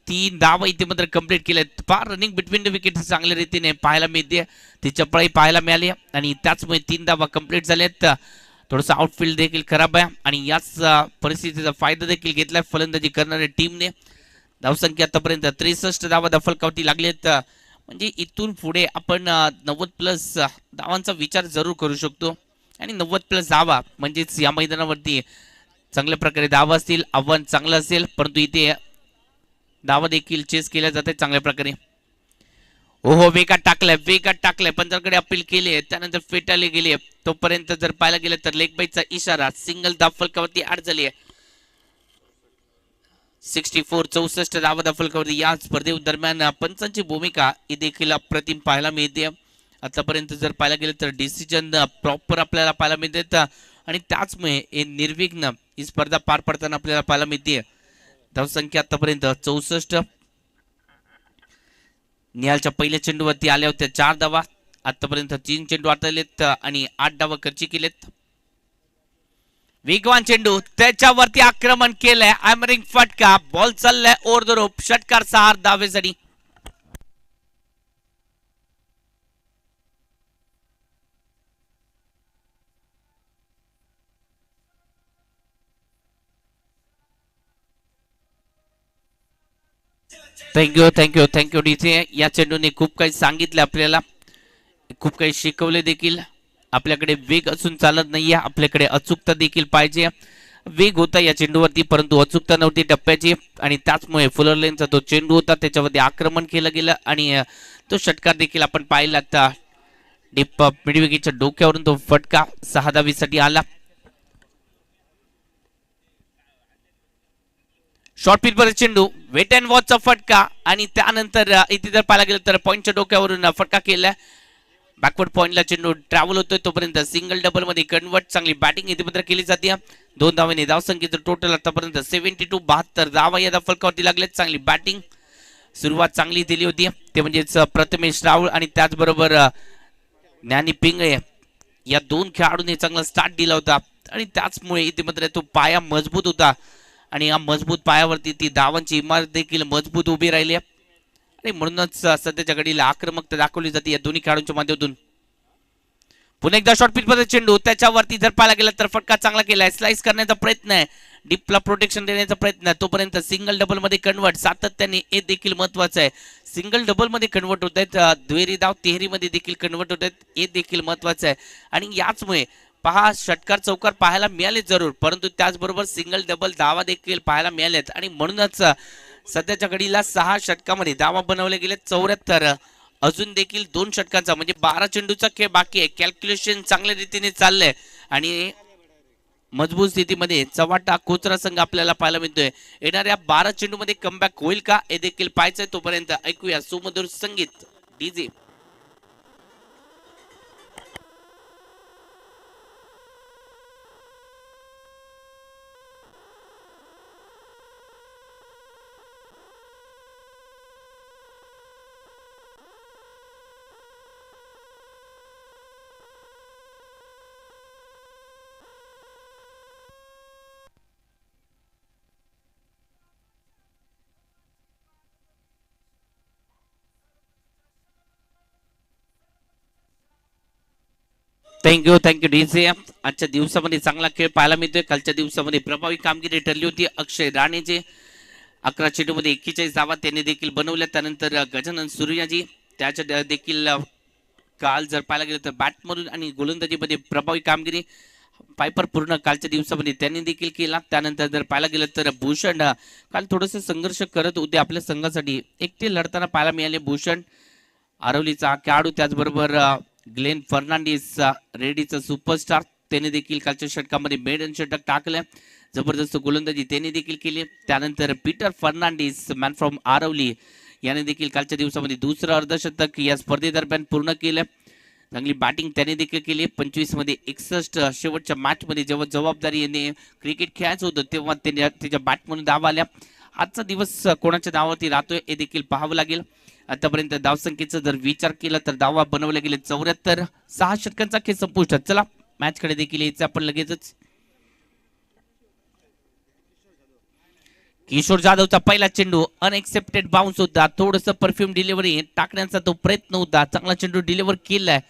3 धावा इथे मात्र कंप्लीट केले. फार रनिंग बिटवीन द विकेट चांगल्या रीतीने पाहायला मिळते. ती चपळाई पाहायला मिळाली आणि त्याचमुळे 3 धावा कंप्लीट झाल्यात. थोडंसं आउटफील्ड देखील खराब आहे आणि याच परिस्थितीचा फायदा देखील घेतलाय फलंदाजी करणाऱ्या टीमने. धावसंख्या आतापर्यंत 63 धावा दफलकावरती लागलेत. म्हणजे इथून पुढे आपण 90+ धावांचा विचार जरूर करू शकतो आणि 90+ धावा म्हणजेच या मैदानावरती चांगल्या प्रकारे धावा असतील. आव्हान चांगलं असेल, परंतु इथे धावा देखील चेस केल्या जाते चांगल्या प्रकारे. ओहो, वेगात टाकलाय. पंजाबकडे अपील केले, त्यानंतर फेटाळले गेले. तोपर्यंत जर पाहायला गेलं तर लेग बाईचा इशारा. सिंगल धाव फलकावरती आड झाली आहे. 64 धावा धाव फलकावरती. या स्पर्धेदरम्यान पंचांची भूमिका ही देखील अप्रतिम पाहायला मिळते. आतापर्यंत जर पाहायला गेलं तर डिसिजन प्रॉपर आपल्याला पाहायला मिळते आणि त्याचमुळे हे निर्विघ्न ही स्पर्धा पार पडताना आपल्याला पाहायला मिळते. धावसंख्या आतापर्यंत 64. निहालच्या पहिल्या चेंडूवरती आल्या होत्या 4 धावा. आतापर्यंत 3 चेंडू हाताळलेत आणि 8 धावा खर्ची केलेत. वेगवान चेंडू, त्याच्यावरती आक्रमण केलंय. हॅमरिंग फटका. बॉल चाललाय ओव्हर द रोप. षटकार 6 धावेसाठी. Thank you DJ. या चेंडूने खूप काही सांगितले आपल्याला, खूप काही शिकवले देखील. आपल्याकडे वेग असून चालत नाहीये, आपल्याकडे अचूकता देखील पाहिजे. वेग होता या चेंडूवरती, परंतु अचूकता नव्हती टप्प्याची आणि त्याचमुळे फुलर लेनचा तो चेंडू होता, त्याच्यावरती आक्रमण केलं गेलं आणि तो षटकार देखील आपण पाहिला. आता डीप मिडविकेटच्या डोक्यावरून तो फटका 6 धावीसाठी आला. शॉर्ट पिच वर चेंडू, वेट अँड वॉचचा फटका आणि त्यानंतर इथे जर पाहायला गेलं तर पॉइंटच्या डोक्यावरून फटका केला. बॅकवर्ड पॉइंटला चेंडू ट्रॅव्हल होतोय तोपर्यंत सिंगल डबल मध्ये कन्वर्ट चांगली बॅटिंग इथे मात्र केली जाते 2 धावांनी धावसंख्येचं टोटल आतापर्यंत 72 धावा या फलकावरती लागलेत चांगली बॅटिंग सुरुवात चांगली दिली होती ते म्हणजेच प्रथमेश राहुल आणि त्याचबरोबर ज्ञानी पिंगळे या दोन खेळाडूंनी चांगला स्टार्ट दिला होता आणि त्याचमुळे इथे मात्र तो पाया मजबूत होता आणि या मजबूत पायावरती ती धावांची इमारत देखील मजबूत उभी राहिली आणि म्हणूनच सध्याच्या घडीला आक्रमकता दाखवली जाते या दोन्ही खेळाडूंच्या माध्यमातून पुन्हा एकदा शॉर्ट पिच मध्ये चेंडू त्याच्यावरती जर पाहायला गेला तर फटका चांगला केलाय स्लाइस करण्याचा प्रयत्न आहे डीपला प्रोटेक्शन देण्याचा प्रयत्न आहे तोपर्यंत सिंगल डबल मध्ये कन्वर्ट सातत्याने हे देखील महत्वाचं आहे सिंगल डबल मध्ये कन्वर्ट होत आहेत दुहेरी धाव तिहेरी मध्ये देखील कन्वर्ट होत आहेत हे देखील महत्वाचं आहे आणि याचमुळे पहा षटकार चौकार पाहायला मिळाले जरूर परंतु त्याचबरोबर सिंगल डबल धावा देखील पाहायला मिळालेत आणि म्हणूनच सध्याच्या घडीला 6 षटकामध्ये धावा बनवले गेले 74 अजून देखील 2 षटकांचा म्हणजे 12 चेंडूचा खेळ बाकी आहे कॅल्क्युलेशन चांगल्या रीतीने चाललंय आणि मजबूत स्थितीमध्ये चव्हाटा कोचरा संघ आपल्याला पाहायला मिळतोय येणाऱ्या 12 चेंडूमध्ये कमबॅक होईल का हे देखील पाहायचंय तोपर्यंत ऐकूया सुमधुर संगीत डीजे थँक्यू डीजे आजच्या दिवसामध्ये चांगला खेळ पाहायला मिळतोय कालच्या दिवसामध्ये प्रभावी कामगिरी ठरली होती अक्षय राणेचे 11 चेंडूमध्ये 41 धावा त्यांनी देखील बनवल्या त्यानंतर गजानन सूर्याजी त्याच्या देखील काल जर पाहायला गेलं तर बॅटमधून आणि गोलंदाजीमध्ये प्रभावी कामगिरी पायपर पूर्ण कालच्या दिवसामध्ये त्यांनी देखील केला त्यानंतर जर पाहायला गेलं तर भूषण काल थोडंसं संघर्ष करत होते आपल्या संघासाठी एकटे लढताना पाहायला मिळाले भूषण आरवलीचा खेळाडू त्याचबरोबर ग्लेन फर्नांडिस रेडीचा सुपरस्टार त्याने देखील कालच्या षटकामध्ये मेडन षटक टाकले जबरदस्त गोलंदाजी त्याने देखील केली त्यानंतर Peter Fernandes man from Aravali याने देखील कालच्या दिवसामध्ये दुसरं अर्धशतक या स्पर्धेदरम्यान पूर्ण केलं चांगली बॅटिंग त्याने देखील केली 25 मध्ये 61 शेवटच्या मॅच मध्ये जेव्हा जबाबदारी याने क्रिकेट खेळायचं होतं तेव्हा त्याने त्याच्या बॅटमधून धावा आल्या आजचा दिवस कोणाच्या धावावरती राहतोय हे देखील पाहावं लागेल आतापर्यंत धावसंख्येचा जर विचार केला तर धावा बनवले गेले 74 6 षटकांचा खेळ संपुष्टात चला मॅच कडे देखील यायचं आपण लगेचच किशोर जाधवचा पहिला चेंडू अनएक्सेप्टेड बाउन्स होता थोडंसं परफ्यूम डिलिव्हरी टाकण्याचा तो प्रयत्न होता चांगला चेंडू डिलिव्हर केलाय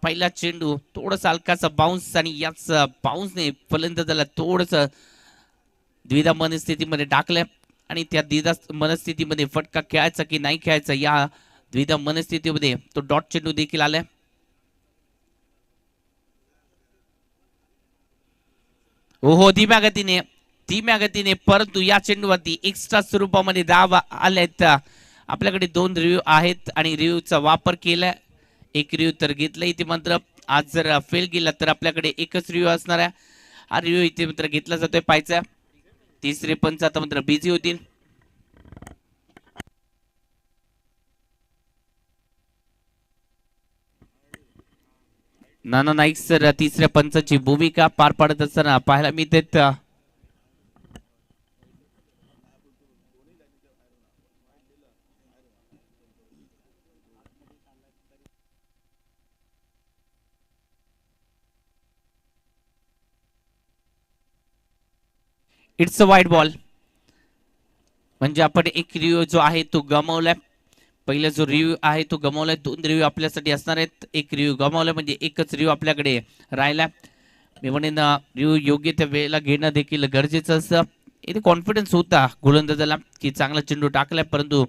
पहिला चेंडू थोडासा हलकासा बाउन्स आणि याच बाउन्सने फलंदाजाला थोडंसं द्विधा मनस्थितीमध्ये टाकलंय आणि त्या द्विधा मनस्थितीमध्ये फटका खेळायचा की नाही खेळायचा या द्विधा मनस्थितीमध्ये तो डॉट चेंडू देखील आलाय हो धीम्या गतीने परंतु या चेंडूवरती एक्स्ट्रा स्वरूपामध्ये धावा आल्यात आपल्याकडे 2 रिव्ह्यू आहेत आणि रिव्ह्यूचा वापर केलाय एक रिव्ह्यू तर घेतला इथे मात्र आज जर फेल गेला तर आपल्याकडे एकच रिव्ह्यू असणार आहे हा रिव्ह्यू इथे मात्र घेतला जातोय पाहायचा तिसरे पंच आता मात्र बिझी होतील नाना नाईक सर तिसऱ्या पंचाची भूमिका पार पाडत असताना पाहायला मिळते इट्स अ वाईड बॉल म्हणजे आपण एक रिव्ह्यू जो आहे तो गमावलाय पहिला जो रिव्ह्यू आहे तो गमावलाय 2 रिव्ह्यू आपल्यासाठी असणार आहेत एक रिव्ह्यू गमावलाय म्हणजे एकच रिव्ह्यू आपल्याकडे राहिला मी म्हणेन रिव्ह्यू योग्य त्या वेळेला घेणं देखील गरजेचं असतं इथे कॉन्फिडन्स होता गोलंदाजाला की चांगला चेंडू टाकलाय परंतु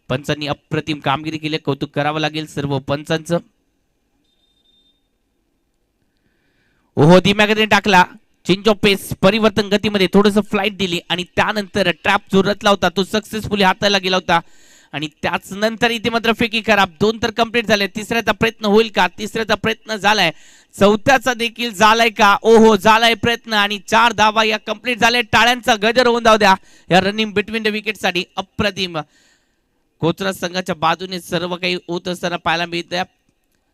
पंचांनी अप्रतिम कामगिरी केली कौतुक करावं लागेल सर्व पंचांचं ओहो धीम्या गतीने टाकला चेंज ऑफ पेस परिवर्तन गतीमध्ये थोडंसं फ्लाइट दिली आणि त्यानंतर ट्रॅप जो रचला होता तो सक्सेसफुली हाताला गेला होता आणि त्याच नंतर इथे मात्र फेकी खराब 2 तर कंप्लीट झाले तिसऱ्याचा प्रयत्न होईल का तिसऱ्याचा प्रयत्न झालाय चौथ्याचा देखील झालाय का ओहो झालाय प्रयत्न आणि 4 धावा या कंप्लीट झाले टाळ्यांचा गजर होऊन जाऊ द्या या रनिंग बिटवीन द विकेट साठी अप्रतिम कोचरा संघाच्या बाजूने सर्व काही होत असताना पाहायला मिळतंय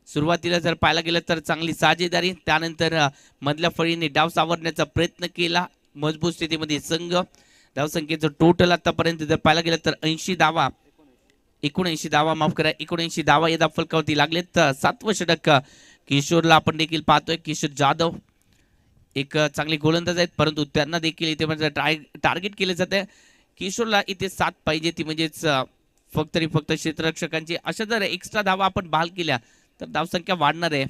सुरुवातीला जर पाहायला गेलं तर चांगली साजेदारी, त्यानंतर मधल्या फळीने डाव सावरण्याचा प्रयत्न केला मजबूत स्थितीमध्ये संघ. धावसंख्येचं टोटल आतापर्यंत जर पाहायला गेलं तर 80 धावा, 79 धावा, माफ करा 79 धावा या फलकावरती लागलेत. 7वं षटक किशोरला आपण देखील पाहतोय. किशोर जाधव एक चांगले गोलंदाज आहेत, परंतु त्यांना देखील इथे म्हणजे टार्गेट केले जाते. किशोरला इथे 7 पाहिजे, ती म्हणजेच फक्त क्षेत्ररक्षकांची. अशा जर एक्स्ट्रा धावा आपण बहाल केल्या तर धावसंख्या वाढणार आहे.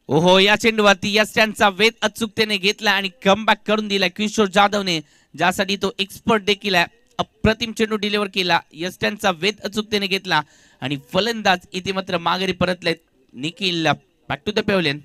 ओहो, या चेंडूवरती या स्टँडचा वेध अचूकतेने घेतला आणि कमबॅक करून दिला किशोर जाधवने, ज्यासाठी तो एक्सपर्ट देखील आहे. अप्रतिम चेंडू डिलिव्हर केला, यस्टॅनचा वेध अचूकतेने घेतला आणि फलंदाज इथे मात्र माघारी परतलेत. Nikhil back to the pavilion.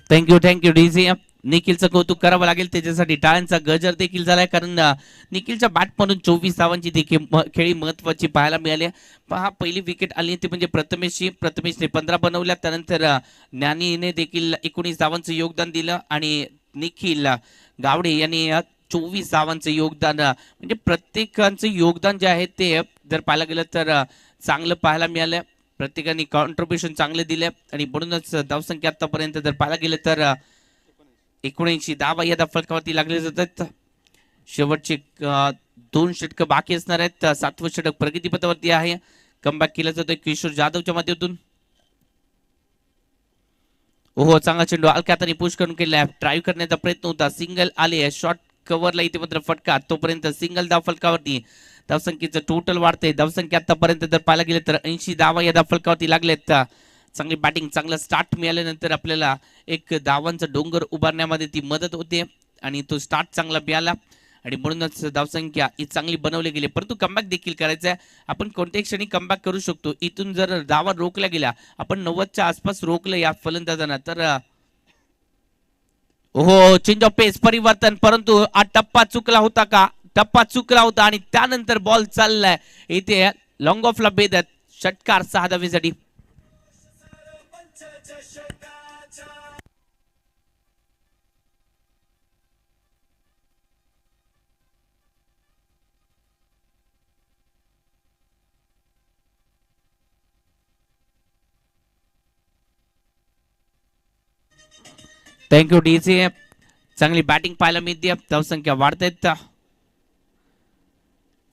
Thank you DJ. निखिलचं कौतुक करावं लागेल, त्याच्यासाठी टाळ्यांचा गजर देखील झालाय, कारण निखिलच्या बॅट मधून 24 धावांची देखील खेळी महत्वाची पाहायला मिळाली. पहा, पहिली विकेट आली ती म्हणजे प्रथमेशने 15 बनवल्या, त्यानंतर ज्ञानीने देखील 19 धावांचं योगदान दिलं आणि निखिल गावडे यांनी 24 धावांचं योगदान. म्हणजे प्रत्येकाचं योगदान जे आहे ते जर पाहायला गेलं तर चांगलं पाहायला मिळालं. प्रत्येकाने कॉन्ट्रीब्युशन चांगले दिले आणि म्हणूनच धावसंख्या आतापर्यंत जर पाहायला गेलं तर 79 धावा या फलकावरती लागले जातात. शेवटचे 2 षटक बाकी असणार आहेत. 7वं षटक प्रगतीपथावरती आहे. कमबॅक केला जातोय किशोर जाधवच्या माध्यमातून. ओहो, चांगला चेंडू हलक्या हाताने पुश करून केला. ड्राईव्ह करण्याचा प्रयत्न होता, सिंगल आले. शॉर्ट कव्हरला इथे मात्र फटका, तोपर्यंत सिंगल धाव फलकावरती. धावसंख्येचं टोटल वाढतंय. धावसंख्या आतापर्यंत जर पाहायला गेले तर 80 धावा या फलकावरती लागलेत. चांगली बॅटिंग, चांगला स्टार्ट मिळाल्यानंतर आपल्याला एक धावांचा डोंगर उभारण्यामध्ये ती मदत होते आणि तो स्टार्ट चांगला मिळाला आणि म्हणूनच धावसंख्या ही चांगली बनवली गेली. परंतु कमबॅक देखील करायचं आहे. आपण कोणत्याही क्षणी कमबॅक करू शकतो. इथून जर धावा रोखल्या गेल्या, आपण 90च्या आसपास रोखलं या फलंदाजांना तर ओहो, चेंज ऑफ पेस, परिवर्तन, परंतु हा टप्पा चुकला होता का? टप्पा चुकला होता आणि त्यानंतर बॉल चाललाय इथे लॉंग ऑफला बेदत. षटकार 6 धावेसाठी. Thank you DC. चांगली बॅटिंग पाहायला मिळते. धावसंख्या वाढतायत.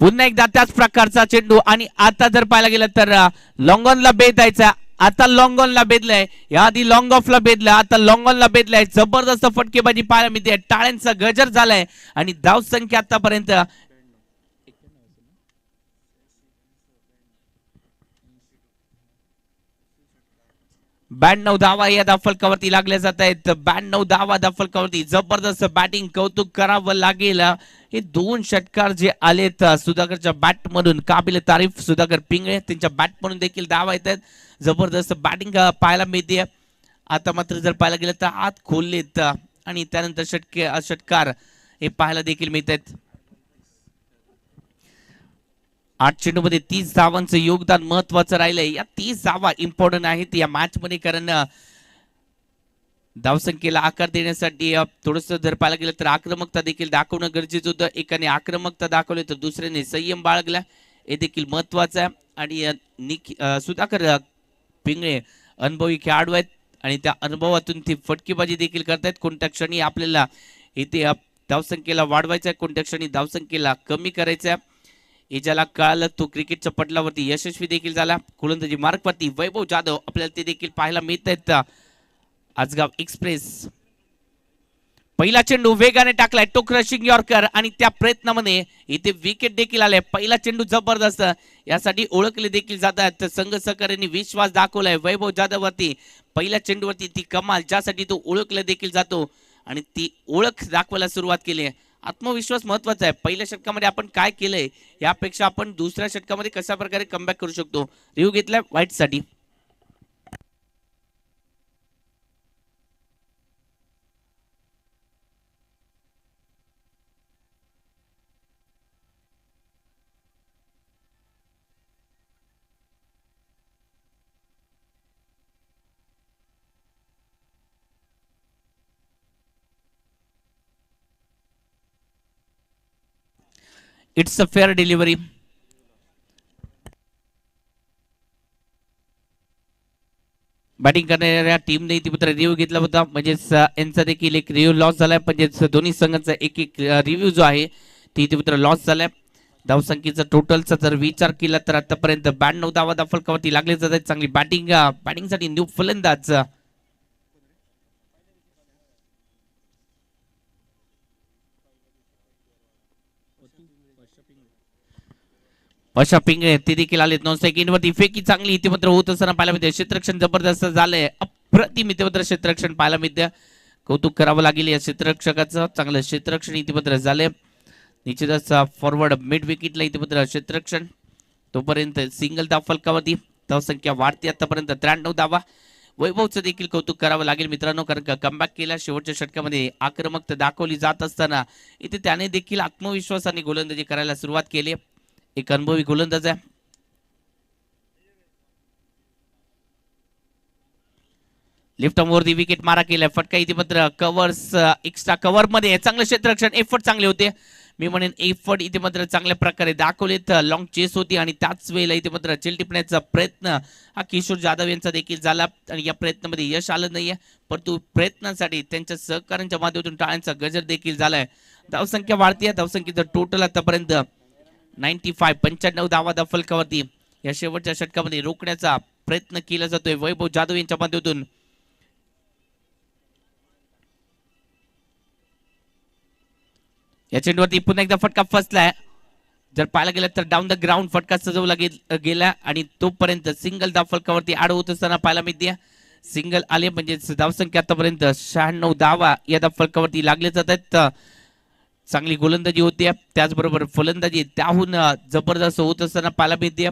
पुन्हा एकदा त्याच प्रकारचा चेंडू आणि आता जर पाहायला गेलं तर लॉंग ऑनला बेदायचा. आता लॉंग ऑनला बेदलाय, याआधी लॉंग ऑफला बेदलं, आता लॉंग ऑनला बेदलाय. जबरदस्त फटकेबाजी पाहायला मिळते. टाळ्यांचा गजर झालाय आणि धावसंख्या आतापर्यंत 92 धावा या फलकावरती लागल्या जात आहेत. 92 धावा फलकावरती. जबरदस्त बॅटिंग, कौतुक करावं लागेल. हे 2 षटकार जे आलेत सुधाकरच्या बॅट मधून, काबिल तारीफ सुधाकर पिंगळे, त्यांच्या बॅट मधून देखील धावा येत आहेत. जबरदस्त बॅटिंग पाहायला मिळते. आता मात्र जर पाहायला गेलं तर आत खोललेत आणि त्यानंतर षटकार हे पाहायला देखील मिळत आहेत. 8 चेंडूमध्ये 30 धावांचं योगदान महत्वाचं राहिलंय. या 30 धावा इम्पॉर्टंट आहेत या मॅच मध्ये, कारण धावसंख्येला आकार देण्यासाठी थोडस जर पाहायला गेलं तर आक्रमकता देखील दाखवणं गरजेचं होतं. एकाने आक्रमकता दाखवली तर दुसऱ्याने संयम बाळगला, हे देखील महत्वाचं आहे. आणि सुधाकर पिंगळे अनुभवी खेळाडू आहेत आणि त्या अनुभवातून ती फटकेबाजी देखील करतायत. कोणत्या क्षणी आपल्याला इथे धावसंख्येला वाढवायचं आहे, कोणत्या क्षणी धावसंख्येला कमी करायचं आहे, हे ज्याला कळालं तो क्रिकेटच्या पटलावरती यशस्वी देखील झाला. गोलंदाजी मार्गवरती वैभव जाधव आपल्याला ते देखील पाहायला मिळत आहेत. आजगाव एक्सप्रेस पहिला चेंडू वेगाने टाकलाय, तो क्रशिंग यॉर्कर आणि त्या प्रयत्नामध्ये इथे विकेट देखील आले. पहिला चेंडू जबरदस्त, यासाठी ओळखले देखील जातात. संघ सहकार्यांनी विश्वास दाखवलाय वैभव जाधव वरती. पहिल्या चेंडूवरती ती कमाल, ज्यासाठी तो ओळखला देखील जातो आणि ती ओळख दाखवायला सुरुवात केली. आत्मविश्वास महत्वाचा आहे. पहिल्या षटकामध्ये आपण काय केलंय यापेक्षा आपण दुसऱ्या षटकामध्ये कशा प्रकारे कमबॅक करू शकतो. रिव्ह्यू घेतलाय व्हाईट साठी. It's a fair delivery. Batting करणाऱ्या टीमने इतिपुत्र रिव्ह्यू घेतला होता, म्हणजेच यांचा देखील एक रिव्ह्यू लॉस झालाय. म्हणजेच दोन्ही संघांचा एक एक रिव्ह्यू जो आहे ती इतिपुत्र लॉस झालाय. धावसंख्येचा टोटलचा जर विचार केला तर आतापर्यंत 92 धावा फलकावरती लागले जात आहेत. चांगली बॅटिंगसाठी न्यू फलंदाज वर्षा पिंगळे ते देखील आलेत. नॉन स्ट्राईक वरती फेकी चांगली इतिमत्र होत असताना पाहायला मिळते. क्षेत्ररक्षण जबरदस्त झालंय, अप्रतिम इतिमत्र क्षेत्ररक्षण पाहायला मिळते. कौतुक करावं लागेल या क्षेत्ररक्षकाचं. चांगलं क्षेत्ररक्षण इतिमत्र झालंय. निश्चितच फॉरवर्ड मिड विकेटला इतिमत्र क्षेत्ररक्षण. तोपर्यंत सिंगल धाव फलकावरती धावसंख्या वाढते आतापर्यंत 93 धावा. वैभवचं देखील कौतुक करावं लागेल मित्रांनो, कारण का कमबॅक केला. शेवटच्या षटकामध्ये आक्रमकता दाखवली जात असताना इथे त्याने देखील आत्मविश्वासाने गोलंदाजी करायला सुरुवात केली. एक अनुभवी गोलंदाज आहे. लेफ्ट आर्मवरती विकेट मारा केलाय. फटका इथे मात्र कव्हर्स एक्स्ट्रा कव्हर मध्ये चांगलं क्षेत्ररक्षण. एफर्ट चांगले होते, मी म्हणेन एफर्ट इथे मात्र चांगल्या प्रकारे दाखवलेत. लॉंग चेस होती आणि त्याच वेळेला इथे मात्र चेल टिपण्याचा प्रयत्न हा किशोर जाधव यांचा देखील झाला आणि या प्रयत्नामध्ये यश आलं नाहीये, परंतु प्रयत्नासाठी त्यांच्या सहकार्यांच्या माध्यमातून टाळ्यांचा गजर देखील झालाय. धावसंख्या वाढती आहे. धावसंख्येचं टोटल आतापर्यंत 95 धावा फलकावरती या शेवटच्या षटकामध्ये रोखण्याचा प्रयत्न केला जातोय वैभव जाधव यांच्या माध्यमातून. या चेंडूवरती पुन्हा एकदा फटका फसलाय. जर पाहायला गेलं तर डाऊन द ग्राउंड फटका सजवला गेला आणि तोपर्यंत सिंगल धाव फलकावरती आड होत असताना पाहायला मिळते. सिंगल आले म्हणजे धावसंख्या आतापर्यंत 96 धावा या धाव फलकावरती लागले जात आहेत. चांगली गोलंदाजी होती, त्याचबरोबर फलंदाजी त्याहून जबरदस्त होत असताना पाहायला मिळते.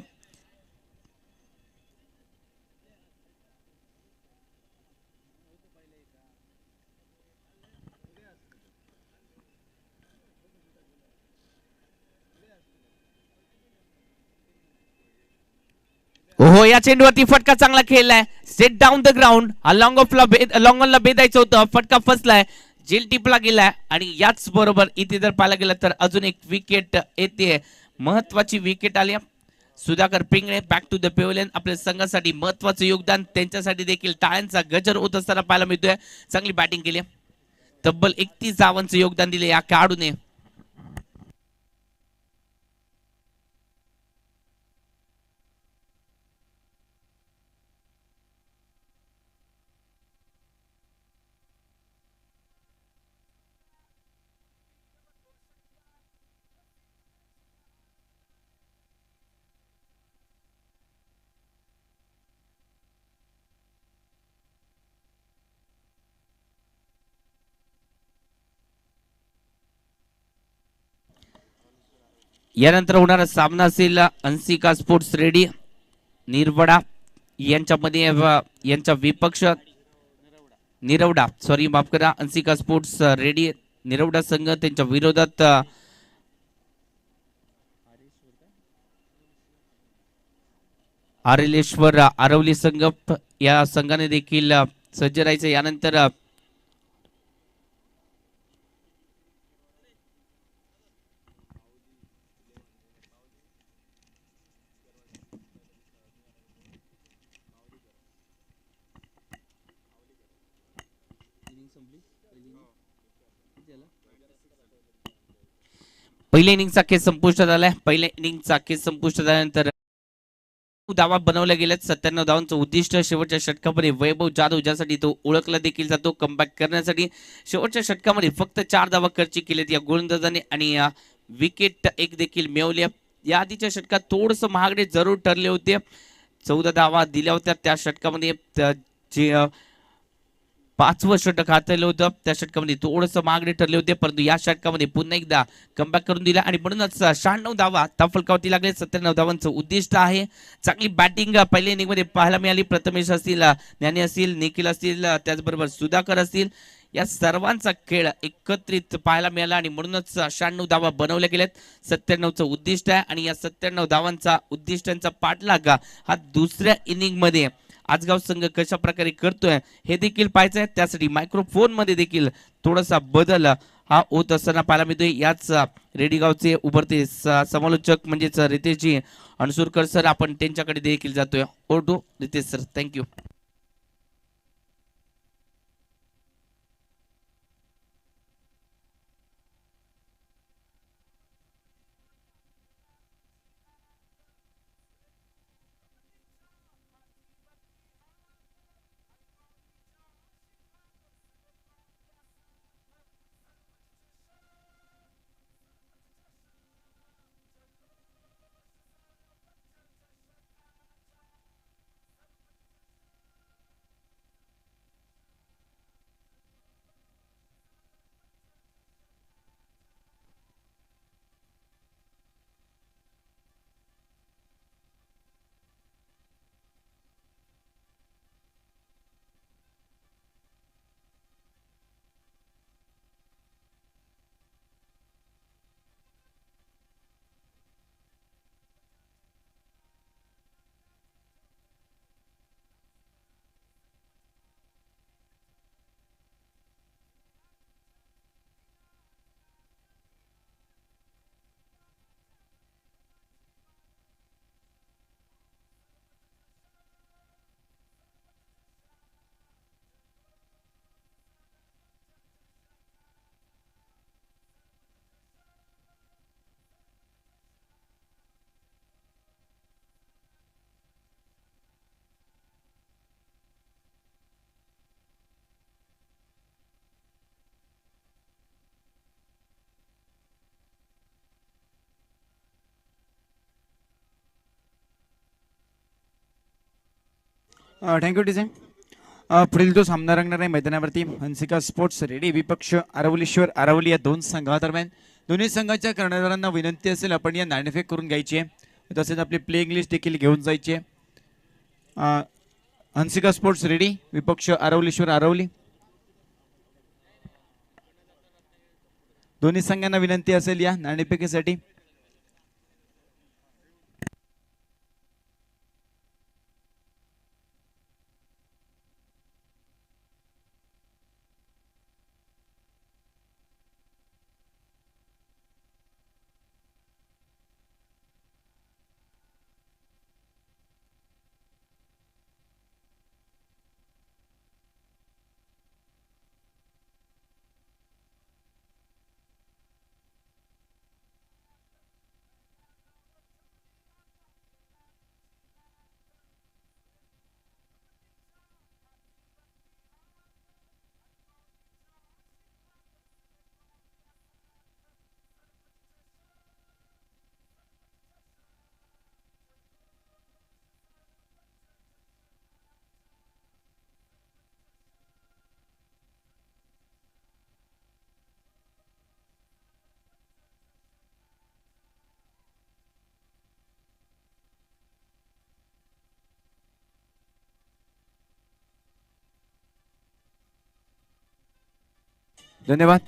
हो, या चेंडूवरती फटका चांगला खेळलाय. Set down the ground. Long ऑनला बेदायचं होतं, फटका फसलाय, जेल टिपला गेलाय आणि याच बरोबर इथे जर पाहायला गेलं तर अजून एक विकेट येते. महत्वाची विकेट आली. Sudhakar Pingale back to the pavilion. आपल्या संघासाठी महत्वाचं योगदान, त्यांच्यासाठी देखील टाळ्यांचा गजर होत असताना पाहायला मिळतोय. चांगली बॅटिंग केली, तब्बल 31 धावांचं योगदान दिले या खेळाडूने. यानंतर होणारा सामना असेल अंसिका स्पोर्ट्स रेडी निरवडा यांच्यामध्ये यांचा विपक्ष निरवडा, सॉरी माफ करा, अंसिका स्पोर्ट्स रेडी निरवडा संघ त्यांच्या विरोधात आरेलेश्वर आरवली संघ या संघाने देखील सज्ज राहायचं. यानंतर पहिल्या इनिंगचा खेळ संपुष्टात आलाय. पहिल्या इनिंगचा खेळ संपुष्टात आल्यानंतर धावा बनवल्या गेल्यात. 97 धावांचं उद्दिष्ट शेवटच्या षटकामध्ये वैभव जाधव ज्यासाठी तो ओळखला देखील जातो कमबॅक करण्यासाठी शेवटच्या षटकामध्ये फक्त 4 धावा खर्च केलेत या गोलंदाजाने आणि विकेट एक देखील मिळवली. या आधीच्या षटकात थोडंसं महागडे जरूर ठरले होते. 14 धावा दिल्या होत्या त्या षटकामध्ये. जे 5वं षटक हातलं होतं त्या षटकामध्ये थोडंसं महागडे ठरले होते, परंतु या षटकामध्ये पुन्हा एकदा कमबॅक करून दिला आणि म्हणूनच 96 धावा फलकावरती लागले. 97 धावांचं उद्दिष्ट आहे. चांगली बॅटिंग पहिल्या इनिंग मध्ये पाहायला मिळाली. प्रथमेश असतील, ज्ञानी असतील, निखिल असतील, त्याचबरोबर सुधाकर असतील, या सर्वांचा खेळ एकत्रित पाहायला मिळाला आणि म्हणूनच 96 धावा बनवल्या गेल्यात. 97चं उद्दिष्ट आहे आणि या 97 धावांचा उद्दिष्टांचा पाठलाग हा दुसऱ्या इनिंग मध्ये आजगाव संघ कशा प्रकारे करतोय हे देखील पाहायचं आहे. त्यासाठी मायक्रोफोन मध्ये देखील थोडासा बदल हा होत असताना पाहायला मिळतोय. याच रेडी गावचे उभरते समालोचक म्हणजेच रितेशजी अणसुरकर सर, आपण त्यांच्याकडे देखील जातोय. Over to Ritesh sir, thank you. Thank you टीचे. पुढील जो सामना रंगणार आहे मैदानावरती हंसिका स्पोर्ट्स रेडी विपक्ष आरवलीश्वर आरवली या दोन संघादरम्यान. दोन्ही संघाच्या कर्णधारांना विनंती असेल आपण या नाणेफेक करून घ्यायची आहे, तसेच आपली प्लेइंग लिस्ट देखील घेऊन जायची आहे. हंसिका स्पोर्ट्स रेडी विपक्ष आरवलीश्वर आरवली. दोन्ही संघांना विनंती असेल या नाणेफेकीसाठी. धन्यवाद.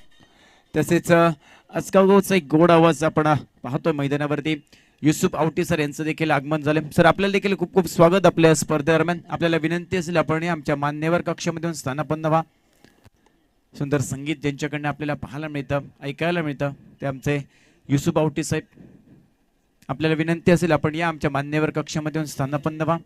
तसेच आजकाल गावचा एक गोड आवाज आपण पाहतोय मैदानावरती. युसुफ आवटी सर यांचं देखील आगमन झाले. सर आपल्याला देखील खूप खूप स्वागत आपल्या स्पर्धेदरम्यान. आपल्याला विनंती असेल आपण आमच्या मान्यवर कक्षामधून स्थानापन्न व्हा. सुंदर संगीत ज्यांच्याकडनं आपल्याला पाहायला मिळतं, ऐकायला मिळतं, ते आमचे युसुफ आवटी साहेब. आपल्याला विनंती असेल आपण या आमच्या मान्यवर कक्षामधून स्थानापन्न व्हा.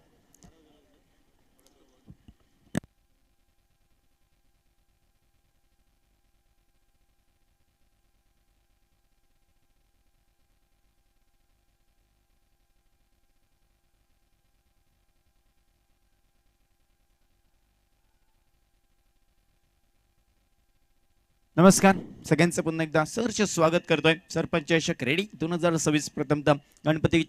नमस्कार सगळ्यांचं पुन्हा एकदा सहर्ष स्वागत करतोय. सरपंच चषक रेडी 2026 प्रथमतः गणपती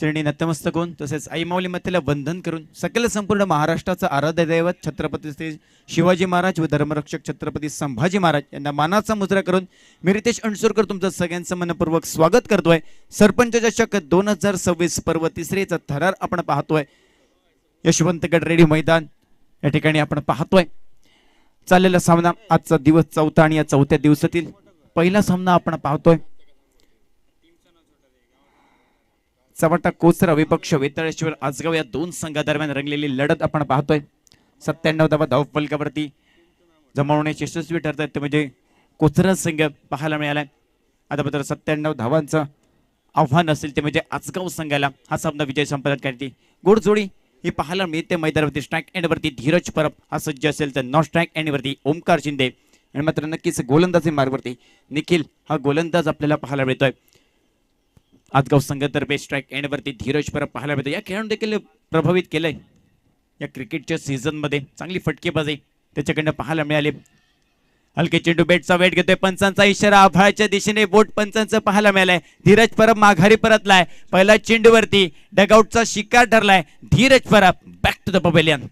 श्रेणी नतमस्तक होऊन तसेच आई माऊली मातेला वंदन करून सकल संपूर्ण महाराष्ट्राचा आराध्य दैवत छत्रपती श्री शिवाजी महाराज व धर्मरक्षक छत्रपती संभाजी महाराज यांना मानाचा मुजरा करून मी रितेश अणसुरकर तुमचं सगळ्यांचं मनपूर्वक स्वागत करतोय. सरपंच चषक 2026 पर्व तिसरेचा थरार आपण पाहतोय. यशवंतगड रेडी मैदान या ठिकाणी आपण पाहतोय. चाललेला सामना आजचा दिवस चौथा आणि या चौथ्या दिवसातील पहिला सामना आपण पाहतोय. चवटा कोसरा विपक्ष वेताळेश्वर आजगाव या दोन संघादरम्यान रंगलेली लढत आपण पाहतोय. 97 धावा धावफलकावरती जमावण्याचे यशस्वी ठरतात ते म्हणजे कोथरा संघ पाहायला मिळालाय. आता मात्र 97 धावांचं आव्हान असेल ते म्हणजे आजगाव संघाला हा सामना विजय संपादन करते. गोड जोडी ही पाहायला मिळते मैदानावरती. स्ट्राईक एंडवरती धीरज परब हा सज्ज असेल तर नॉन स्ट्राईक एंडवरती ओमकार शिंदे आणि मात्र नक्कीच गोलंदाजी मार्गवरती निखिल हा गोलंदाज आपल्याला पाहायला मिळतोय. आजगाव संघातर्फे स्ट्राईक एंडवरती धीरज परब पाहायला मिळतो. या खेळाडून देखील प्रभावित केलंय या क्रिकेटच्या सीझन मध्ये. चांगली फटकेबाजी त्याच्याकडनं पाहायला मिळाली. हलके चेंडू बेटचा वेट घेतोय. पंचांचा इशारा आभाळाच्या दिशेने बोट पंचांचं पाहायला मिळालंय. धीरज परब माघारी परतलाय. पहिला चेंडूवरती डगआउटचा शिकार ठरलाय. Dheeraj Parab back to the pavilion.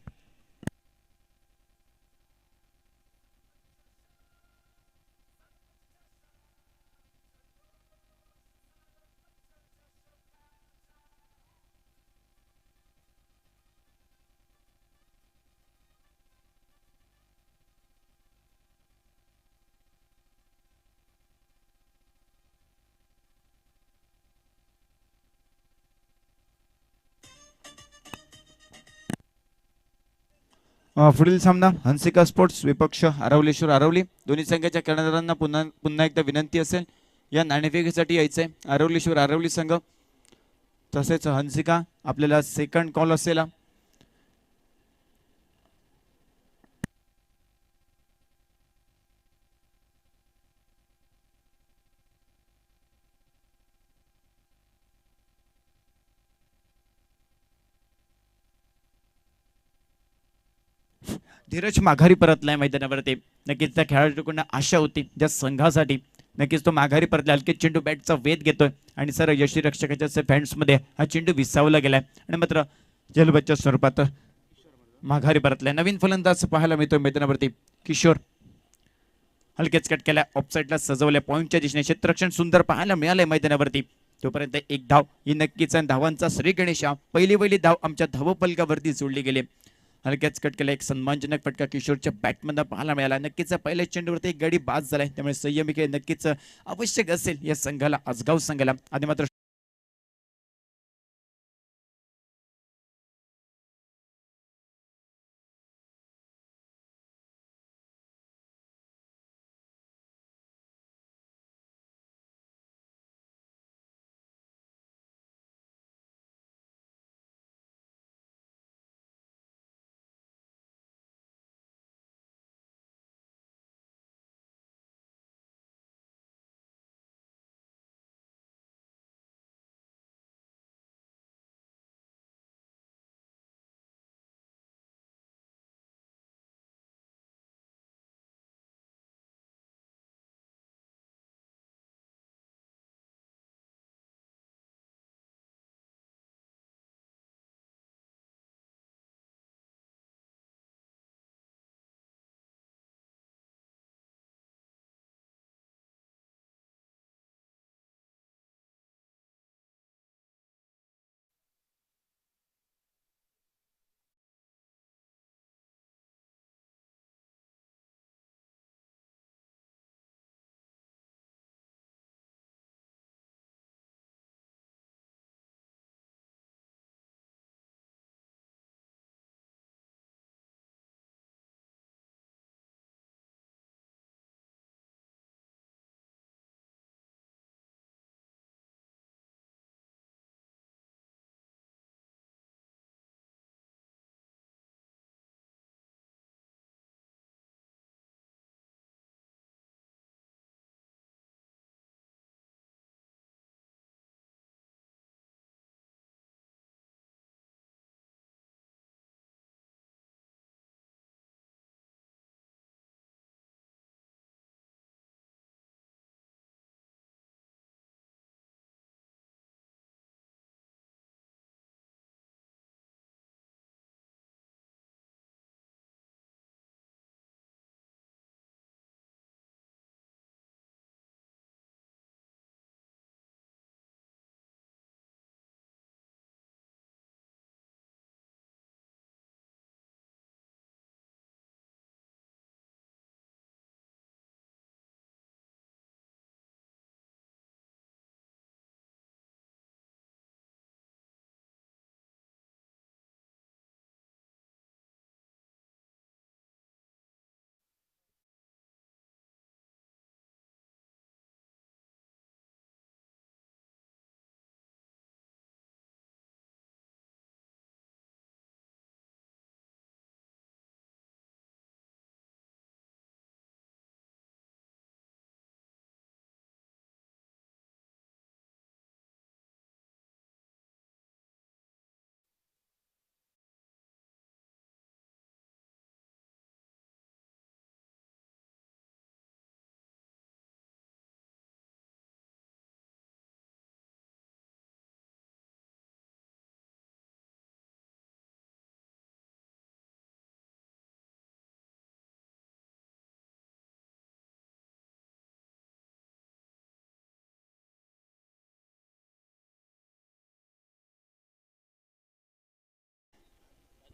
पुढील सामना हंसिका स्पोर्ट्स विपक्ष आरवलेश्वर आरवली. दोन्ही संघाच्या कर्णधारांना पुन्हा पुन्हा एकदा विनंती असेल या नाणेफेकीसाठी यायचंय. आरवलेश्वर आरवली संघ तसेच हंसिका आपल्याला सेकंड कॉल असेल. धीरज माघारी परतलाय मैदानावरती. नक्कीच त्या खेळाडूकडून आशा होती ज्या संघासाठी. नक्कीच तो माघारी परतला. हलके चेंडू बॅटचा वेध घेतोय आणि सर यष्टीरक्षकाच्या फॅन्स मध्ये हा चेंडू विसावला गेलाय आणि मात्र जलबच्या स्वरूपात माघारी परतलाय. नवीन फलंदाज पाहायला मिळतोय मैदानावरती किशोर. हलकेच कट केल्या ऑफसाईडला सजवल्या पॉईंटच्या दिशेने. क्षेत्ररक्षण सुंदर पाहायला मिळालंय मैदानावरती. तोपर्यंत एक धाव ही नक्कीच धावांचा श्री गणेशा. पहिली धाव आमच्या धावपलकावरती जोडली गेली. हलक्याच कट केला. एक सन्मानजनक फटका किशोरच्या बॅटमधून पाहायला मिळाला. नक्कीच पहिल्या चेंडूवरती एक गडी बाद झालाय. त्यामुळे संयमी खेळ नक्कीच आवश्यक असेल या संघाला आजगाव संघाला. आणि मात्र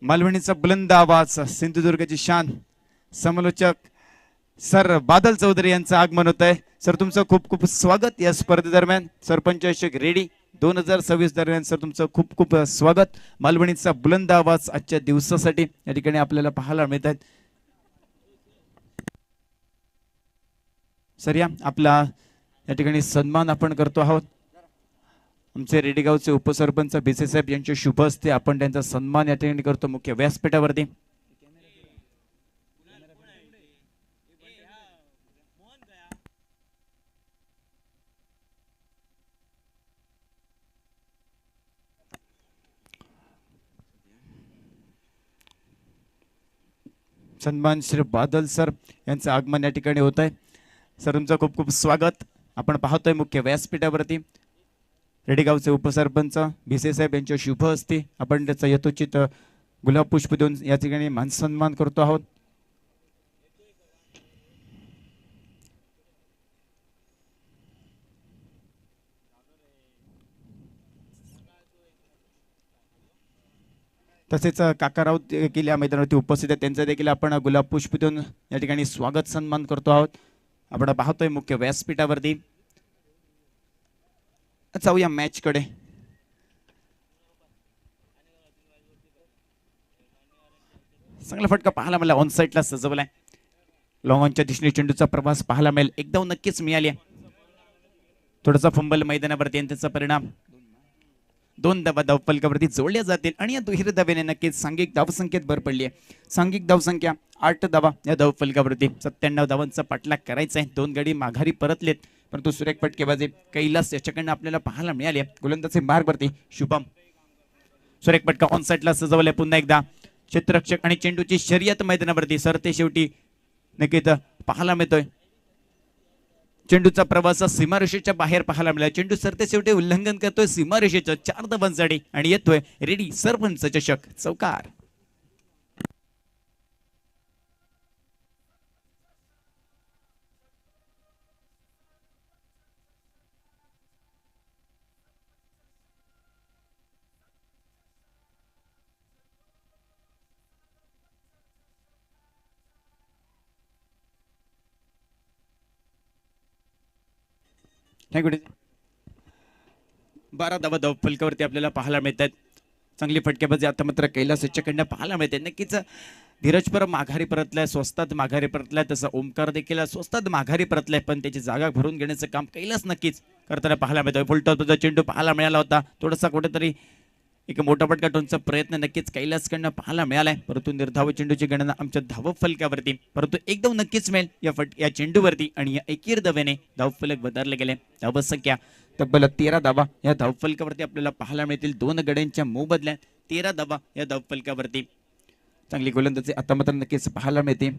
मालवणीचा बुलंद आवाज, सिंधुदुर्गची शान, समालोचक सर बादल चौधरी यांचं आगमन होत आहे. सर तुमचं खूप खूप स्वागत या स्पर्धेदरम्यान. सरपंच अशोक रेडी 2026 दरम्यान सर तुमचं खूप खूप स्वागत. मालवणीचा बुलंद आवाज आजच्या दिवसासाठी या ठिकाणी आपल्याला पाहायला मिळत आहेत. सर या आपला या ठिकाणी सन्मान आपण करतो आहोत. आमचे रेडी गावचे उपसरपंच बीसी साहेब यांचे शुभ हस्ते आपण त्यांचा सन्मान या ठिकाणी करतो मुख्य व्यासपीठावरती. सन्मान श्री बादल सर यांचं आगमन या ठिकाणी होत आहे. सर तुमचं खूप खूप स्वागत. आपण पाहतोय मुख्य व्यासपीठावरती रेडीगावचे उपसरपंच भिसे साहेब यांच्या शुभ हस्ते आपण त्याचा यथोचित गुलाब पुष्प देऊन या ठिकाणी मान सन्मान करतो आहोत. तसेच काकाराव देखील या मैदानावरती उपस्थित आहेत. त्यांचं देखील आपण गुलाब पुष्प देऊन या ठिकाणी स्वागत सन्मान करतो आहोत. आपण पाहतोय मुख्य व्यासपीठावरती. जाऊया मॅच कडे. चांगला फटका पाहायला मला ऑन साईडला सजवलाय. लॉंगॉनच्या दिशेने चेंडूचा प्रवास पाहायला मिळेल. एकदा नक्कीच मिळाली. थोडासा फंबल मैदानावरती आणि त्याचा परिणाम 2 धावा धावफलकावरती जोडल्या जातील आणि या दुहेरी धावेने नक्कीच सांघिक धावसंख्येत भर पडली आहे. सांघिक धावसंख्या 8 धावा या धावफलकावरती 97 धावांचा पाठलाग करायचा आहे. 2 गडी माघारी परतलेत परंतु सुरेख फटकेबाजी कैलास याच्याकडनं आपल्याला पाहायला मिळाले. गोलंदाजी मार्गवरती शुभम सुरेख फटका ऑन साईडला सजवलाय. पुन्हा एकदा क्षेत्ररक्षक आणि चेंडूची शर्यत मैदानावरती सरते शेवटी नक्कीच पाहायला मिळतोय. चेंडूचा प्रवास सीमारेषेच्या बाहेर पाहायला मिळाला. चेंडू सरते शेवटी उल्लंघन करतोय सीमारेषेचं 4 धावांसाठी आणि येतोय रेडी सरपंच चषक चौकार. थँक्यू. 12 धावा धावफलकावरती आपल्याला पाहायला मिळत आहेत. चांगली फटकेबाजी आता मात्र कैलास याच्याकडनं पाहायला मिळते. नक्कीच धीरजपर माघारी परतलाय, स्वस्तात माघारी परतलाय. तसा ओमकार देखील स्वस्तात माघारी परतलाय पण त्याची जागा भरून घेण्याचं काम कैलास नक्कीच करताना पाहायला मिळतोय. फुलटॉपचा चेंडू पाहायला मिळाला होता. थोडासा कुठेतरी एक मोठा फटका टोनचा प्रयत्न नक्कीच कैलासकडनं पाहायला मिळालाय परंतु निर्धाव चेंडूची गणना आमच्या धावफलकावरती परंतु एकदम नक्कीच मिळेल या चेंडूवरती आणि या एकीर धावेने धावफलक बदलले गेले. धावसंख्या तब्बल 13 धावा या धावफलकावरती आपल्याला पाहायला मिळतील. 2 गड्यांच्या मोबदल्यात 13 धावा या धावफलकावरती. चांगली गोलंदाजी आता मात्र नक्कीच पाहायला मिळते.